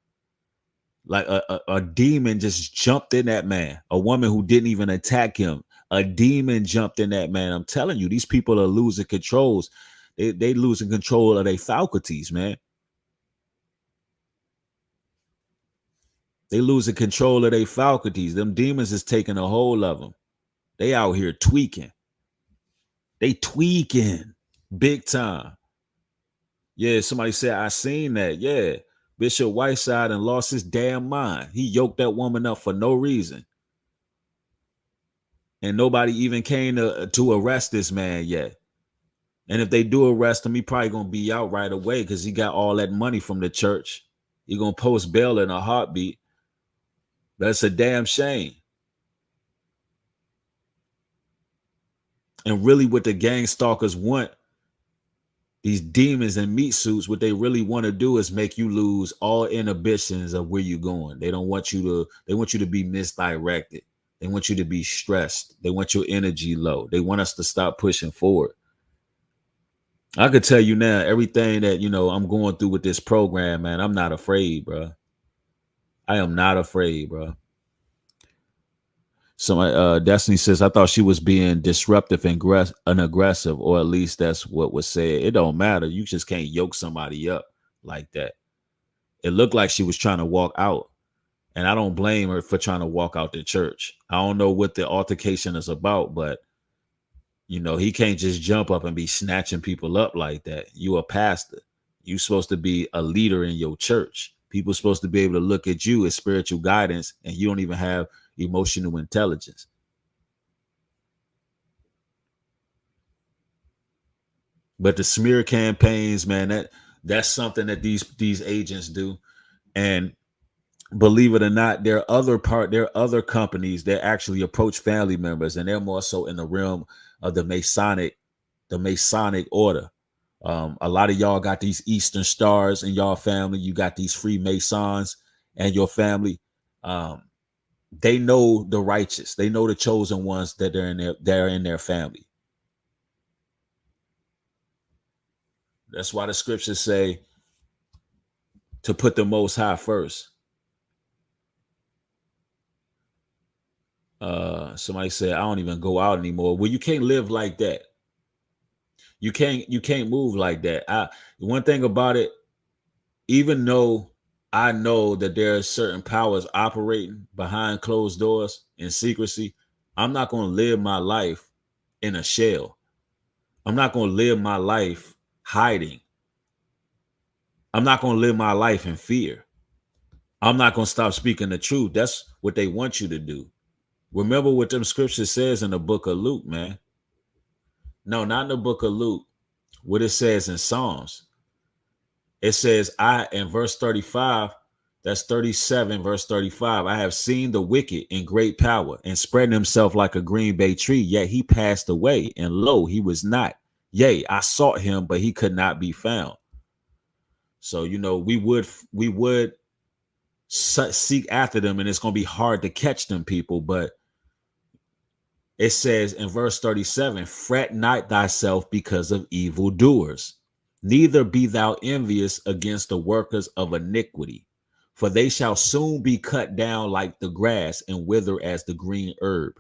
[SPEAKER 1] Like a demon just jumped in that man. A woman who didn't even attack him. A demon jumped in that man. I'm telling you, these people are losing controls. They losing control of their faculties, man. They losing control of their faculties. Them demons is taking a hold of them. They out here tweaking. They tweaking big time. Yeah, somebody said, I seen that. Yeah. Bishop Whiteside and lost his damn mind. He yoked that woman up for no reason. And nobody even came to arrest this man yet. And if they do arrest him, he probably going to be out right away because he got all that money from the church. He going to post bail in a heartbeat. That's a damn shame. And really what the gang stalkers want, these demons in meat suits, what they really want to do is make you lose all inhibitions of where you're going. They want you to be misdirected. They want you to be stressed. They want your energy low. They want us to stop pushing forward. I could tell you now, everything that I'm going through with this program, man. I'm not afraid, bro. I am not afraid, bro. So my Destiny says, I thought she was being disruptive and aggressive, or at least that's what was said. It don't matter. You just can't yoke somebody up like that. It looked like she was trying to walk out, and I don't blame her for trying to walk out the church. I don't know what the altercation is about, but he can't just jump up and be snatching people up like that. You a pastor. You supposed to be a leader in your church. People supposed to be able to look at you as spiritual guidance, and you don't even have emotional intelligence. But the smear campaigns, man, that's something that these agents do. And believe it or not, there are other companies that actually approach family members, and they're more so in the realm of the Masonic order. A lot of y'all got these Eastern Stars in y'all family. You got these Freemasons and your family. They know the righteous. They know the chosen ones that they're in their family. That's why the scriptures say to put the Most High first. Somebody said, I don't even go out anymore. Well, you can't live like that. You can't move like that. One thing about it, even though I know that there are certain powers operating behind closed doors in secrecy, I'm not going to live my life in a shell. I'm not going to live my life hiding. I'm not going to live my life in fear. I'm not going to stop speaking the truth. That's what they want you to do. Remember what them scriptures says in the book of Luke, man. No, not in the book of Luke. What it says in Psalms. It says, in verse 35, that's 37, verse 35, I have seen the wicked in great power and spreading himself like a green bay tree, yet he passed away, and lo, he was not. Yea, I sought him, but he could not be found. So, we would seek after them, and it's going to be hard to catch them people. But it says in verse 37, fret not thyself because of evildoers, neither be thou envious against the workers of iniquity, for they shall soon be cut down like the grass and wither as the green herb.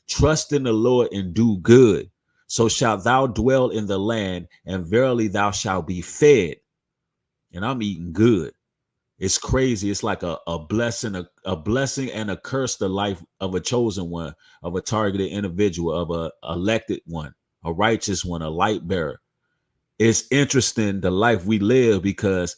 [SPEAKER 1] Trust in the Lord and do good, so shalt thou dwell in the land, and verily thou shalt be fed. And I'm eating good. It's crazy. It's like a blessing, a blessing and a curse, the life of a chosen one, of a targeted individual, of a elected one, a righteous one, a light bearer. It's interesting the life we live, because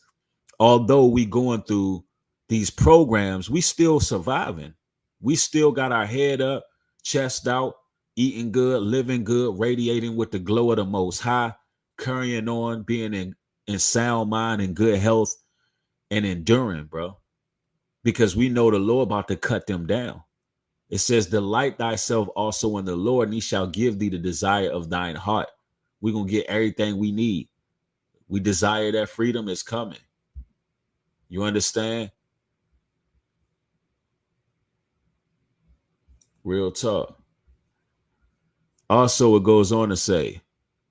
[SPEAKER 1] although we going through these programs, we still surviving. We still got our head up, chest out, eating good, living good, radiating with the glow of the Most High, carrying on, being in sound mind and good health, and enduring, bro, because we know the Lord about to cut them down. It says, delight thyself also in the Lord, and he shall give thee the desire of thine heart. We're going to get everything we need. We desire that freedom is coming. You understand? Real talk. Also, it goes on to say,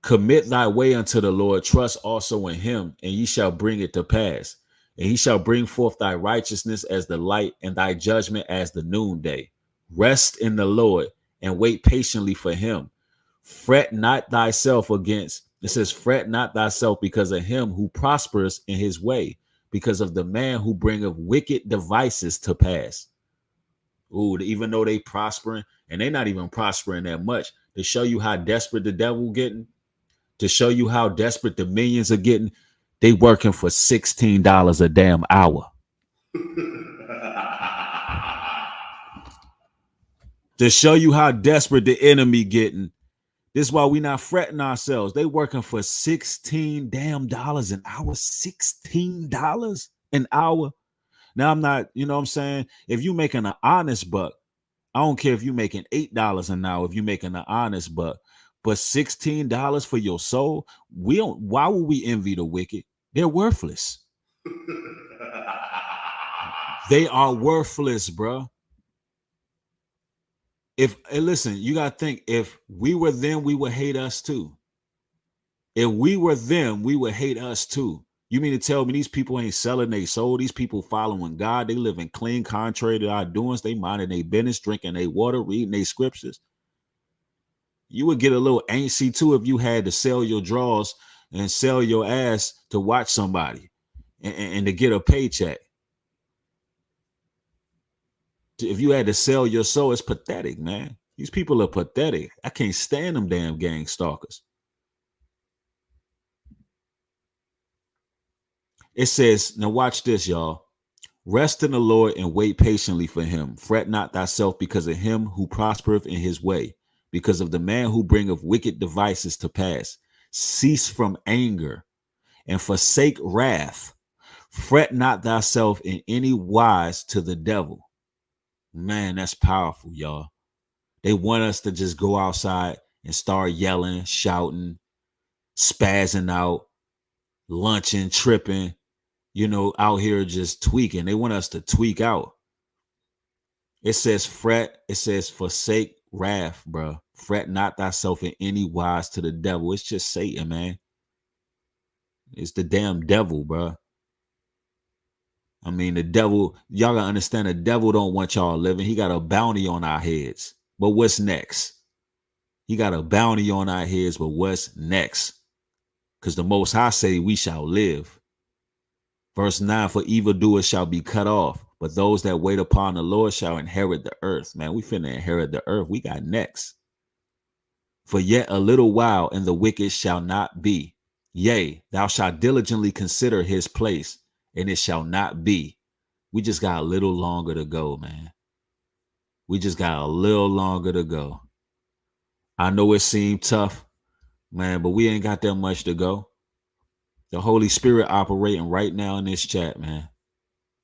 [SPEAKER 1] commit thy way unto the Lord, trust also in him, and ye shall bring it to pass. And he shall bring forth thy righteousness as the light, and thy judgment as the noonday. Rest in the Lord and wait patiently for him. Fret not thyself it says, fret not thyself because of him who prospers in his way, because of the man who bringeth wicked devices to pass. Ooh, even though they prospering, and they're not even prospering that much, to show you how desperate the devil getting, to show you how desperate the millions are getting, they working for $16 a damn hour. To show you how desperate the enemy getting. This is why we not fretting ourselves. They working for $16 an hour. $16 an hour. Now I'm not, you know what I'm saying? If you making an honest buck, I don't care if you making $8 an hour, if you making an honest buck, but $16 for your soul, why would we envy the wicked? They're worthless. They are worthless, bro. Listen, you gotta think, if we were them, we would hate us too. If we were them, we would hate us too. You mean to tell me these people ain't selling their soul? These people following God, they living clean, contrary to our doings. They minding their business, drinking their water, reading their scriptures. You would get a little antsy too if you had to sell your drawers and sell your ass to watch somebody and to get a paycheck. If you had to sell your soul, it's pathetic, man. These people are pathetic. I can't stand them damn gang stalkers. It says, now watch this, y'all. Rest in the Lord and wait patiently for him. Fret not thyself because of him who prospereth in his way, because of the man who bringeth wicked devices to pass. Cease from anger and forsake wrath. Fret not thyself in any wise to the devil. Man, that's powerful, y'all. They want us to just go outside and start yelling, shouting, spazzing out, lunching, tripping, out here just tweaking. They want us to tweak out. It says fret, it says forsake wrath, bro. Fret not thyself in any wise to the devil. It's just Satan, man. It's the damn devil, bro. I mean, the devil, y'all gotta understand, the devil don't want y'all living. He got a bounty on our heads. But what's next? He got a bounty on our heads, but what's next? Because the Most High say we shall live. Verse 9, for evildoers shall be cut off, but those that wait upon the Lord shall inherit the earth. Man, we finna inherit the earth. We got next. For yet a little while, and the wicked shall not be. Yea, thou shalt diligently consider his place, and it shall not be. We just got a little longer to go, man. We just got a little longer to go. I know it seemed tough, man, but we ain't got that much to go. The Holy Spirit operating right now in this chat, man.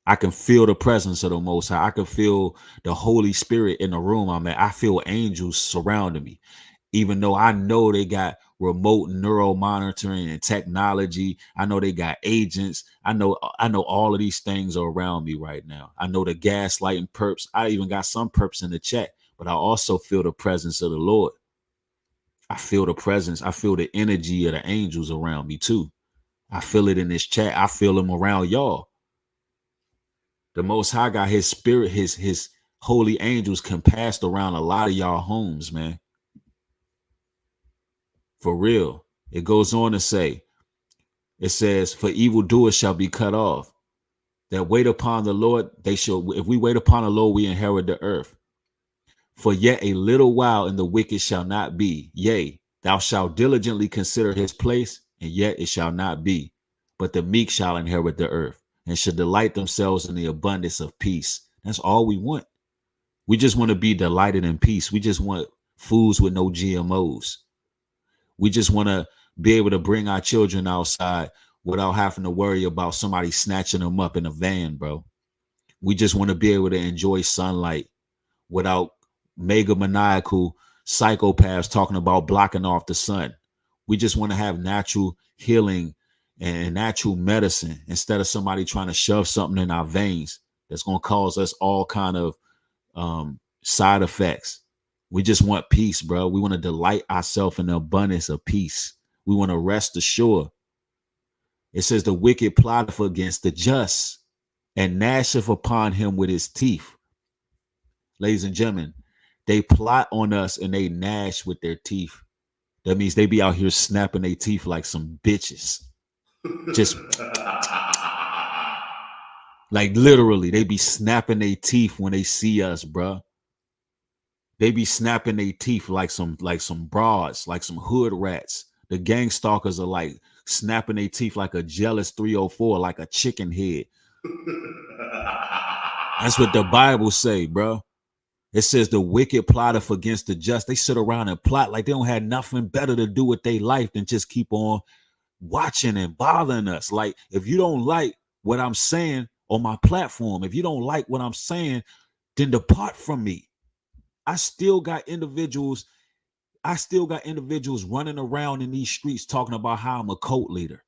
[SPEAKER 1] I can feel the presence of the Most High. I can feel the Holy Spirit in the room I'm at. I feel angels surrounding me, even though I know they got remote neural monitoring and technology. I know they got agents. I know all of these things are around me right now. I know the gaslighting perps. I even got some perps in the chat, but I also feel the presence of the Lord. I feel the presence. I feel the energy of the angels around me too. I feel it in this chat. I feel them around y'all. The Most High got his spirit, his holy angels compassed around a lot of y'all homes, man. For real. It goes on to say, it says, for evildoers shall be cut off. That wait upon the Lord, they shall, if we wait upon the Lord, we inherit the earth. For yet a little while, and the wicked shall not be. Yea, thou shalt diligently consider his place, and yet it shall not be. But the meek shall inherit the earth, and shall delight themselves in the abundance of peace. That's all we want. We just want to be delighted in peace. We just want foods with no GMOs. We just want to be able to bring our children outside without having to worry about somebody snatching them up in a van, bro. We just want to be able to enjoy sunlight without mega maniacal psychopaths talking about blocking off the sun. We just want to have natural healing and natural medicine instead of somebody trying to shove something in our veins that's going to cause us all kind of side effects. We just want peace, bro. We want to delight ourselves in the abundance of peace. We want to rest assured. It says the wicked plotteth against the just and gnasheth upon him with his teeth. Ladies and gentlemen, they plot on us and they gnash with their teeth. That means they be out here snapping their teeth like some bitches. Just like literally, they be snapping their teeth when they see us, bro. They be snapping their teeth like some broads, like some hood rats. The gang stalkers are like snapping their teeth like a jealous 304, like a chicken head. That's what the Bible say, bro. It says the wicked plotteth against the just. They sit around and plot like they don't have nothing better to do with their life than just keep on watching and bothering us. Like, if you don't like what I'm saying on my platform, if you don't like what I'm saying, then depart from me. I still got individuals running around in these streets talking about how I'm a cult leader.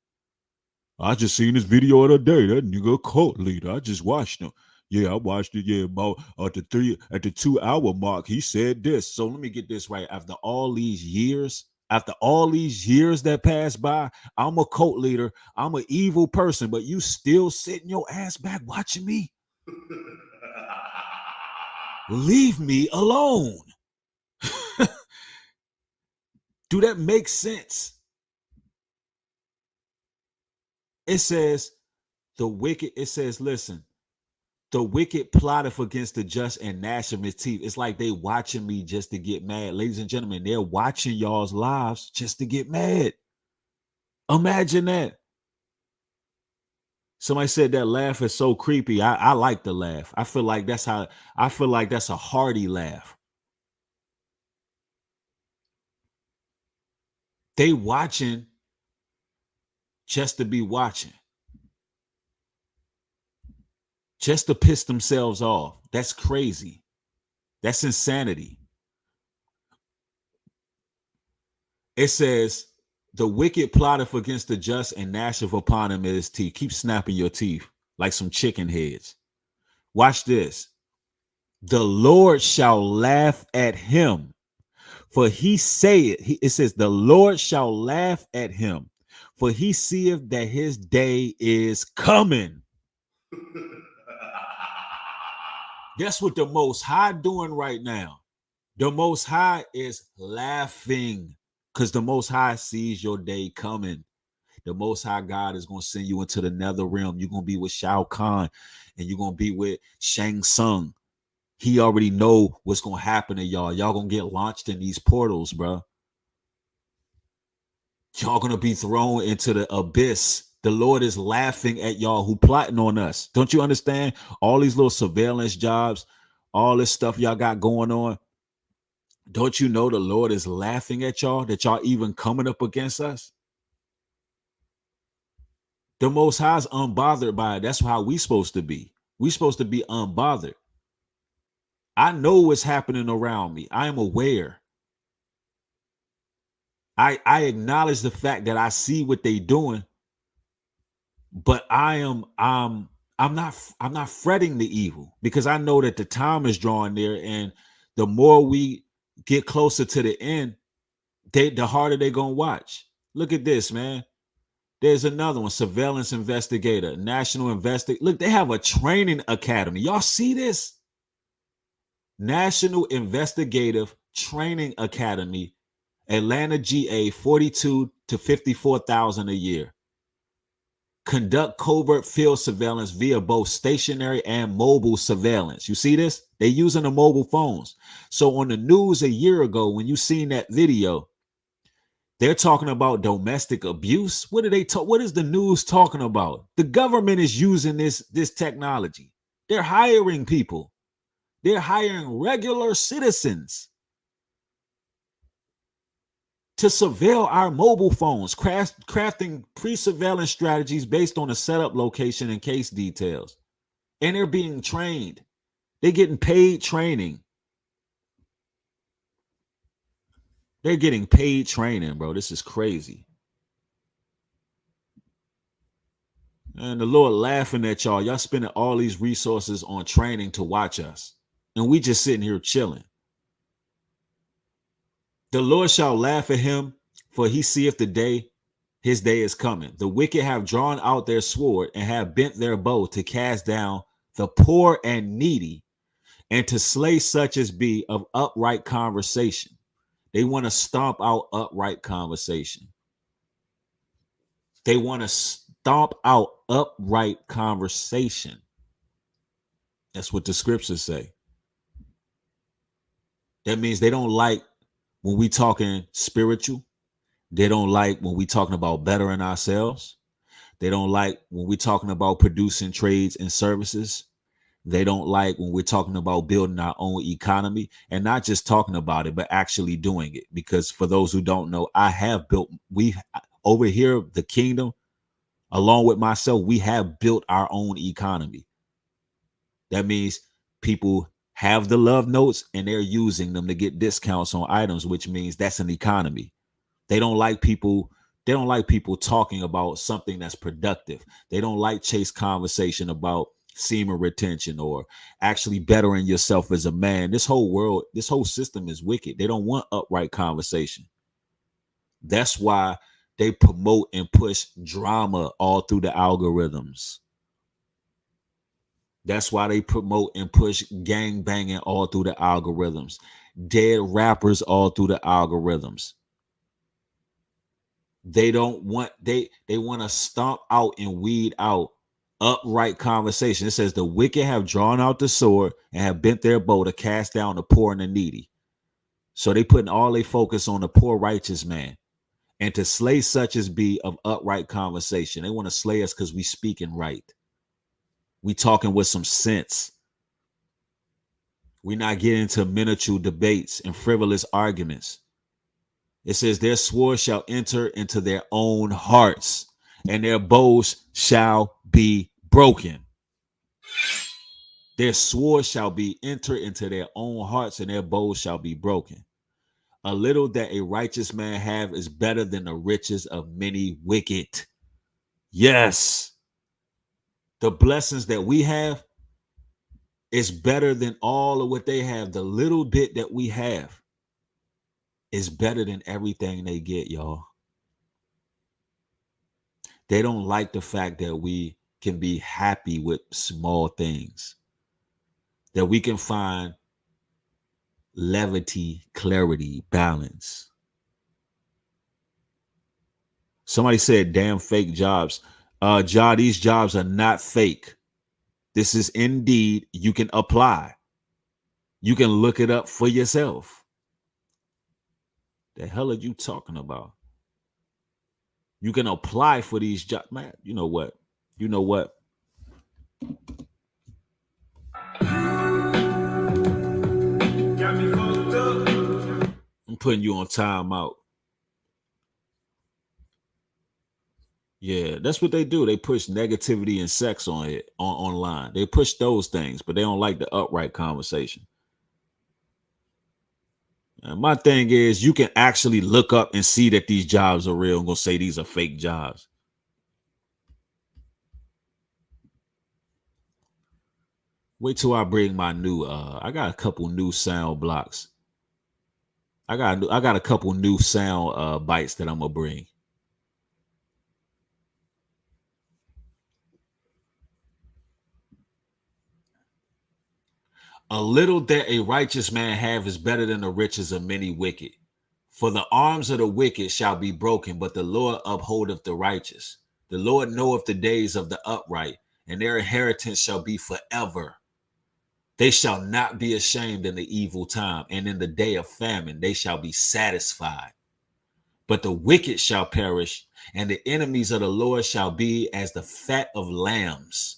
[SPEAKER 1] I just seen this video the other day. That nigga a cult leader. I just watched him. Yeah, I watched it. Yeah, about at the 2 hour mark, he said this. So let me get this right. After all these years After all these years that passed by, I'm a cult leader. I'm an evil person, but you still sitting your ass back watching me? Leave me alone. Do that make sense? It says listen, the wicked plotteth against the just and gnash of his teeth. It's like they watching me just to get mad. Ladies and gentlemen, they're watching y'all's lives just to get mad. Imagine that. Somebody said that laugh is so creepy. I like the laugh. I feel like that's a hearty laugh. They watching just to be watching. Just to piss themselves off. That's crazy. That's insanity. It says, the wicked plotteth against the just and gnasheth upon him his teeth. Keep snapping your teeth like some chicken heads. Watch this. The Lord shall laugh at him, for he saith, it says, the Lord shall laugh at him, for he seeth that his day is coming. That's what the Most High doing right now. The Most High is laughing because the Most High sees your day coming. The Most High God is going to send you into the nether realm. You're going to be with Shao Kahn and you're going to be with Shang Tsung. He already know what's going to happen to y'all. Y'all going to get launched in these portals, bro. Y'all going to be thrown into the abyss. The Lord is laughing at y'all who plotting on us. Don't you understand? All these little surveillance jobs, all this stuff y'all got going on. Don't you know the Lord is laughing at y'all, that y'all even coming up against us? The Most High is unbothered by it. That's how we supposed to be. We supposed to be unbothered. I know what's happening around me. I am aware. I acknowledge the fact that I see what they doing, but I'm not fretting the evil because I know that the time is drawing near, and the more we get closer to the end, the harder they're gonna watch. Look at this, man. There's another one, surveillance investigator, national investigator. Look, they have a training academy. Y'all see this? National Investigative Training Academy, Atlanta, GA, 42 to 54,000 a year. Conduct covert field surveillance via both stationary and mobile surveillance. You see this? They're using the mobile phones. So on the news a year ago, when you seen that video, they're talking about domestic abuse. What are they what is the news talking about? The government is using this technology. They're hiring people. They're hiring regular citizens to surveil our mobile phones, crafting pre-surveillance strategies based on a setup location and case details. And they're being trained. They're getting paid training. They're getting paid training, bro. This is crazy. And the Lord laughing at y'all. Y'all spending all these resources on training to watch us. And we just sitting here chilling. The Lord shall laugh at him, for he seeth his day is coming. The wicked have drawn out their sword and have bent their bow to cast down the poor and needy and to slay such as be of upright conversation. They want to stomp out upright conversation. They want to stomp out upright conversation. That's what the scriptures say. That means they don't like when we talking spiritual. They don't like when we talking about bettering ourselves. They don't like when we're talking about producing trades and services. They don't like when we're talking about building our own economy, and not just talking about it, but actually doing it. Because for those who don't know, we over here, the kingdom, along with myself, we have built our own economy. That means people have the love notes and they're using them to get discounts on items, which means that's an economy. They don't like people talking about something that's productive. They don't like chase conversation about semen retention or actually bettering yourself as a man. This whole system is wicked. They don't want upright conversation. That's why they promote and push drama all through the algorithms. That's why they promote and push gang banging all through the algorithms. Dead rappers all through the algorithms. They don't want they want to stomp out and weed out upright conversation. It says the wicked have drawn out the sword and have bent their bow to cast down the poor and the needy. So they putting all their focus on the poor righteous man and to slay such as be of upright conversation. They want to slay us because we speaking right. We talking with some sense. We not getting into miniature debates and frivolous arguments. It says their sword shall enter into their own hearts and their bows shall be broken. Their sword shall be enter into their own hearts and their bows shall be broken. A little that a righteous man have is better than the riches of many wicked. Yes. The blessings that we have is better than all of what they have. The little bit that we have is better than everything they get, y'all. They don't like the fact that we can be happy with small things, that we can find levity, clarity, balance. Somebody said, damn fake jobs. These jobs are not fake. This is indeed, you can apply. You can look it up for yourself. The hell are you talking about? You can apply for these jobs. Man, you know what? I'm putting you on timeout. Yeah, that's what they do. They push negativity and sex on it online. They push those things, but they don't like the upright conversation. And my thing is, you can actually look up and see that these jobs are real. I'm gonna say these are fake jobs. Wait till I bring my new. I got a couple new sound blocks. I got a couple new sound bites that I'm gonna bring. A little that a righteous man have is better than the riches of many wicked. For the arms of the wicked shall be broken, but the Lord upholdeth the righteous. The Lord knoweth the days of the upright, and their inheritance shall be forever. They shall not be ashamed in the evil time, and in the day of famine they shall be satisfied. But the wicked shall perish, and the enemies of the Lord shall be as the fat of lambs.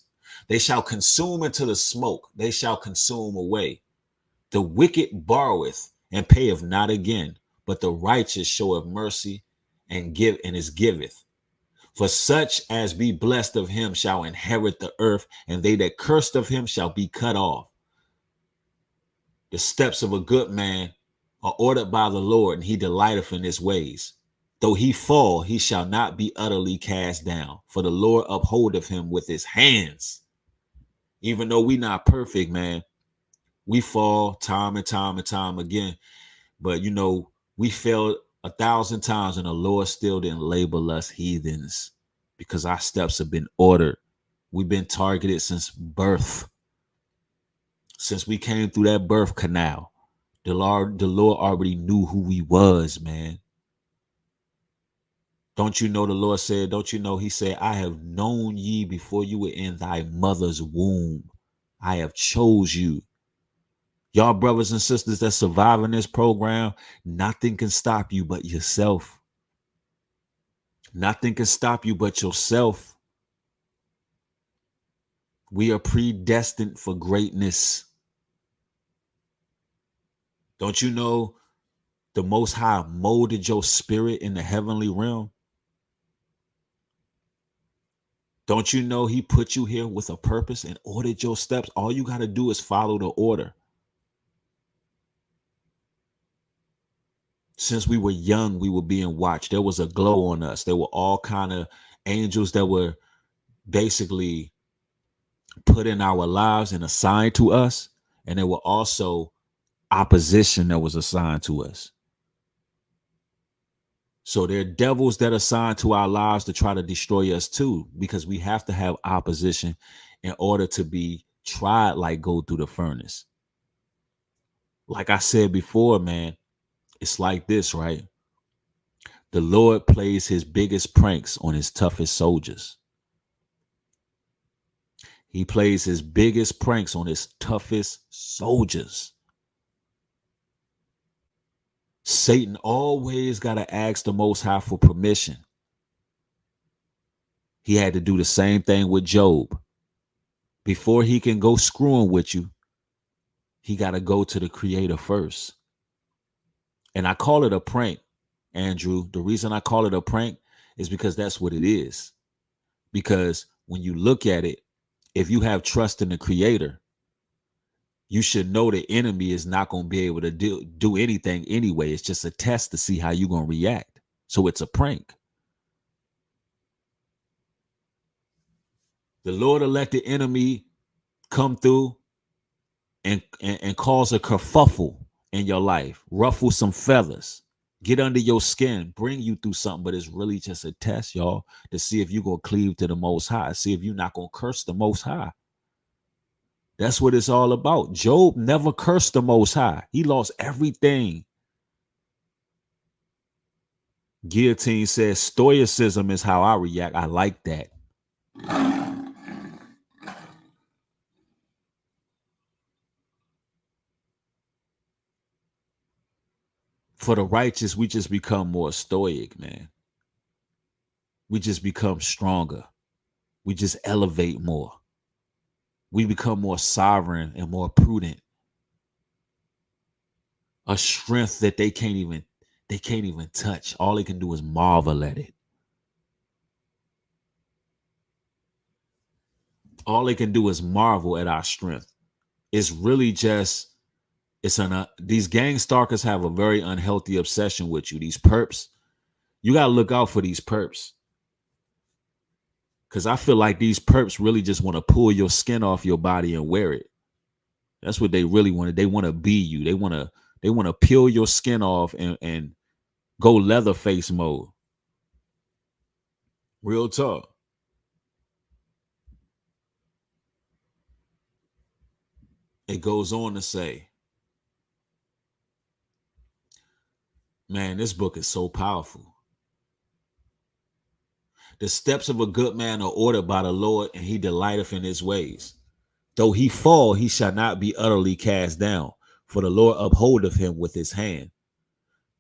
[SPEAKER 1] They shall consume into the smoke, they shall consume away. The wicked borroweth and payeth not again, but the righteous showeth mercy and giveth. For such as be blessed of him shall inherit the earth, and they that cursed of him shall be cut off. The steps of a good man are ordered by the Lord, and he delighteth in his ways. Though he fall, he shall not be utterly cast down, for the Lord upholdeth him with his hands. Even though we not perfect, man, we fall time and time and time again. But, we failed 1,000 times and the Lord still didn't label us heathens because our steps have been ordered. We've been targeted since birth. Since we came through that birth canal, the Lord already knew who we was, man. Don't you know the Lord said, he said, I have known ye before you were in thy mother's womb. I have chose you. Y'all brothers and sisters that survive in this program, nothing can stop you but yourself. Nothing can stop you but yourself. We are predestined for greatness. Don't you know the Most High molded your spirit in the heavenly realm? Don't you know he put you here with a purpose and ordered your steps? All you got to do is follow the order. Since we were young, we were being watched. There was a glow on us. There were all kind of angels that were basically put in our lives and assigned to us. And there were also opposition that was assigned to us. So there are devils that are assigned to our lives to try to destroy us too, because we have to have opposition in order to be tried like go through the furnace. Like I said before, man, it's like this, right? The Lord plays his biggest pranks on his toughest soldiers. He plays his biggest pranks on his toughest soldiers. Satan always got to ask the Most High for permission. He had to do the same thing with Job. Before he can go screwing with you, he got to go to the Creator first. And I call it a prank, Andrew. The reason I call it a prank is because that's what it is. Because when you look at it, if you have trust in the Creator, you should know the enemy is not going to be able to do anything anyway. It's just a test to see how you're going to react. So it's a prank. The Lord will let the enemy come through and cause a kerfuffle in your life, ruffle some feathers, get under your skin, bring you through something. But it's really just a test, y'all, to see if you're going to cleave to the Most High, see if you're not going to curse the Most High. That's what it's all about. Job never cursed the Most High. He lost everything. Guillotine says, stoicism is how I react. I like that. For the righteous, we just become more stoic, man. We just become stronger. We just elevate more. We become more sovereign and more prudent. A strength that they can't even touch. All they can do is marvel at it. All they can do is marvel at our strength. It's really just, these gang stalkers have a very unhealthy obsession with you. These perps, you got to look out for these perps. Because I feel like these perps really just want to pull your skin off your body and wear it. That's what they really want. They want to be you. They want to peel your skin off and go Leatherface mode. Real talk. It goes on to say, man, this book is so powerful. The steps of a good man are ordered by the Lord, and he delighteth in his ways. Though he fall, he shall not be utterly cast down, for the Lord upholdeth him with his hand.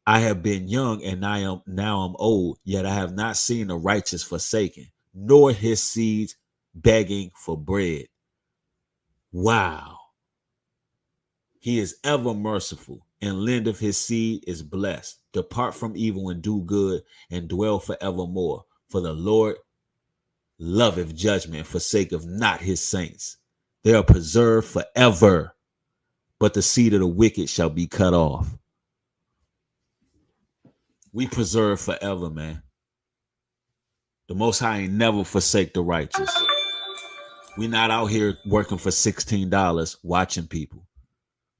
[SPEAKER 1] I have been young, and now I'm old, yet I have not seen the righteous forsaken, nor his seed begging for bread. Wow. He is ever merciful, and lendeth his seed is blessed. Depart from evil and do good, and dwell forevermore. For the Lord loveth judgment, and forsaketh not his saints. They are preserved forever, but the seed of the wicked shall be cut off. We preserve forever, man. The Most High ain't never forsake the righteous. We're not out here working for $16 watching people.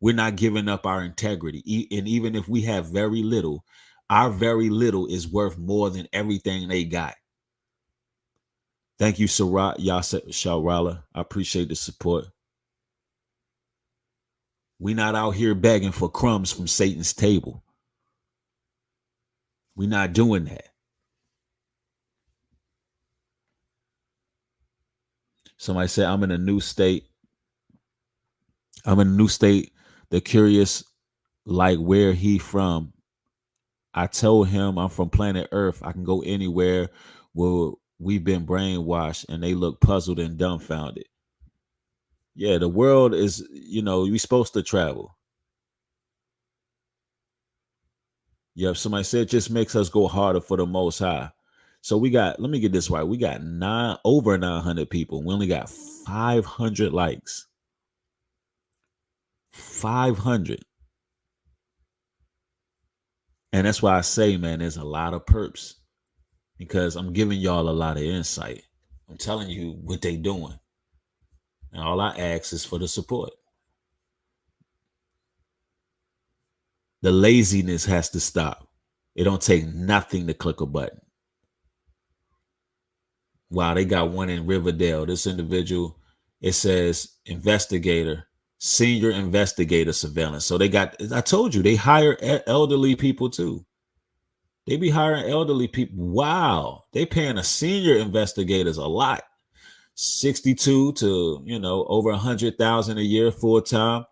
[SPEAKER 1] We're not giving up our integrity. And even if we have very little, our very little is worth more than everything they got. Thank you, Sarat Sharala. I appreciate the support. We're not out here begging for crumbs from Satan's table. We're not doing that. Somebody said, I'm in a new state. They're curious, like, where he from. I told him I'm from planet Earth. I can go anywhere where we've been brainwashed, and they look puzzled and dumbfounded. Yeah, the world is, you're supposed to travel. Yep, somebody said it just makes us go harder for the Most High. So let me get this right. We got over 900 people. We only got 500 likes. 500. And that's why I say, man, there's a lot of perps, because I'm giving y'all a lot of insight. I'm telling you what they doing. And all I ask is for the support. The laziness has to stop. It don't take nothing to click a button. Wow, they got one in Riverdale. This individual, it says investigator, senior investigator surveillance. So they got, I told you, they hire elderly people too. They be hiring elderly people. Wow. They paying a senior investigators a lot. 62 to, over 100,000 a year full time.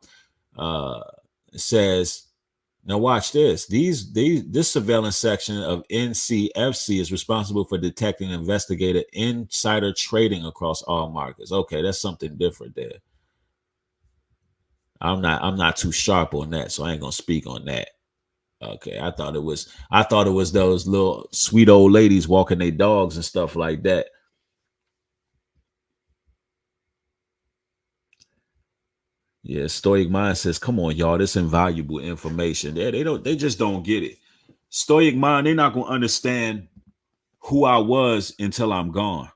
[SPEAKER 1] It says, now watch this. This surveillance section of NCFC is responsible for detecting and investigating insider trading across all markets. Okay, that's something different there. I'm not too sharp on that, so I ain't gonna speak on that. Okay, I thought it was those little sweet old ladies walking their dogs and stuff like that. Yeah, Stoic Mind says, come on, y'all, this invaluable information. They just don't get it. Stoic Mind, they're not gonna understand who I was until I'm gone.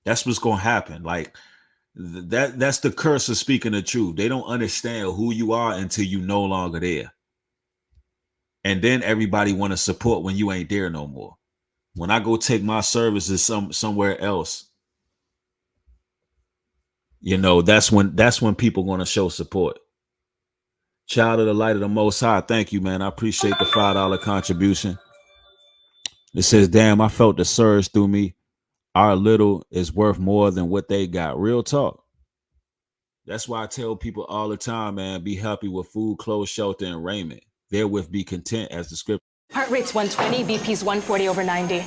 [SPEAKER 1] That's what's gonna happen. Like that's the curse of speaking the truth. They don't understand who you are until you no longer there. And then everybody want to support when you ain't there no more. When I go take my services somewhere else, that's when people going to show support. Child of the light of the Most High, thank you, man. I appreciate the $5 contribution. It says, damn, I felt the surge through me. Our little is worth more than what they got. Real talk. That's why I tell people all the time, man, be happy with food, clothes, shelter, and raiment. Therewith be content, as the scripture.
[SPEAKER 6] Heart rate's 120, BP's 140 over 90.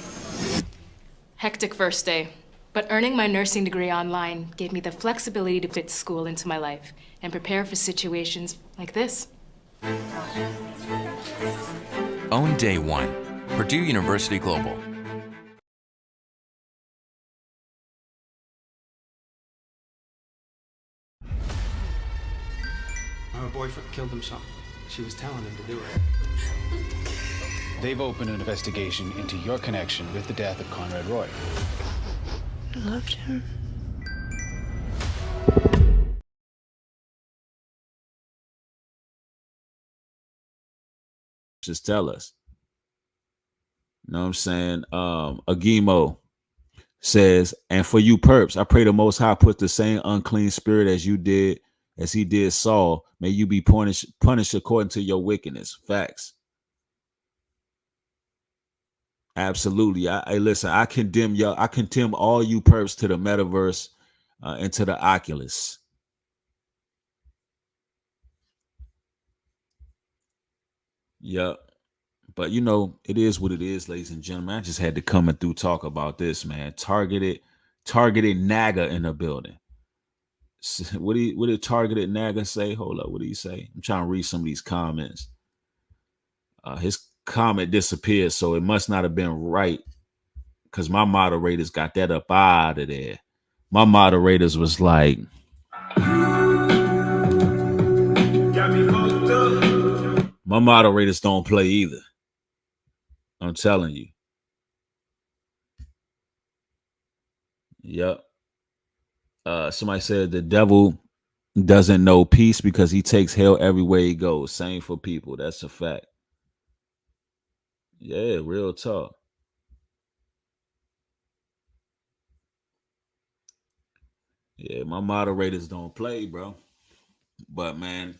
[SPEAKER 6] Hectic first day, but earning my nursing degree online gave me the flexibility to fit school into my life and prepare for situations like this.
[SPEAKER 7] Own Day One, Purdue University Global.
[SPEAKER 8] Her boyfriend killed himself. She was telling him to do it.
[SPEAKER 9] They've opened an investigation into your connection with the death of Conrad Roy.
[SPEAKER 6] I loved him.
[SPEAKER 1] Just tell us. You know what I'm saying? Agimo says, and for you perps, I pray the Most High put the same unclean spirit as he did Saul. May you be punished according to your wickedness. Facts. Absolutely. I listen, I condemn y'all. I condemn all you perps to the metaverse and to the Oculus. Yep. But it is what it is, ladies and gentlemen. I just had to come and through talk about this, man. Targeted NAGA in the building. What did targeted NAGA say? Hold up, what did he say? I'm trying to read some of these comments. His comment disappeared, so it must not have been right, because my moderators got that up out of there. My moderators was like, my moderators don't play either. I'm telling you. Yep. Somebody said the devil doesn't know peace because he takes hell everywhere he goes. Same for people. That's a fact. Yeah, real talk. Yeah, my moderators don't play, bro. But man,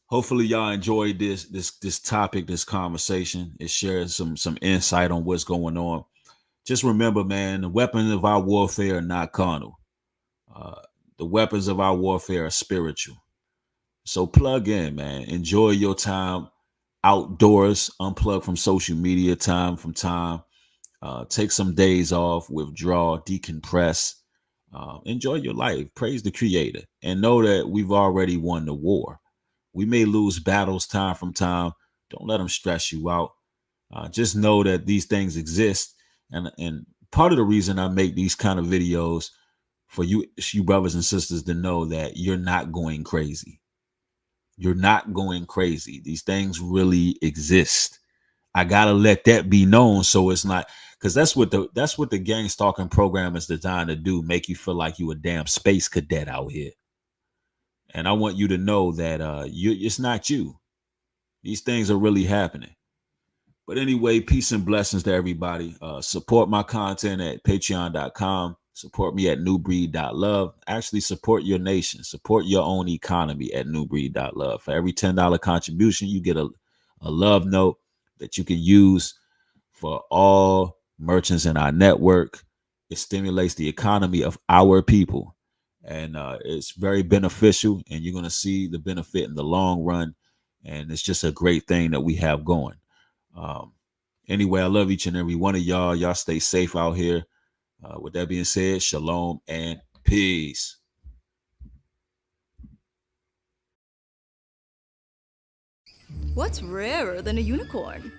[SPEAKER 1] hopefully y'all enjoyed this topic, this conversation. It shares some insight on what's going on. Just remember, man, the weapons of our warfare are not carnal. The weapons of our warfare are spiritual. So plug in, man. Enjoy your time outdoors. Unplug from social media time from time. Take some days off. Withdraw. Decompress. Enjoy your life. Praise the Creator. And know that we've already won the war. We may lose battles time from time. Don't let them stress you out. Just know that these things exist. And part of the reason I make these kind of videos for you brothers and sisters to know that you're not going crazy. You're not going crazy. These things really exist. I gotta let that be known, so it's not, because that's what the gang stalking program is designed to do. Make you feel like you a damn space cadet out here. And I want you to know that it's not you. These things are really happening. But anyway, peace and blessings to everybody. Support my content at patreon.com. Support me at newbreed.love. Actually, support your nation. Support your own economy at newbreed.love. For every $10 contribution, you get a love note that you can use for all merchants in our network. It stimulates the economy of our people. And it's very beneficial, and you're going to see the benefit in the long run. And it's just a great thing that we have going. Anyway, I love each and every one of y'all. Y'all stay safe out here. With that being said, shalom and peace.
[SPEAKER 10] What's rarer than a unicorn?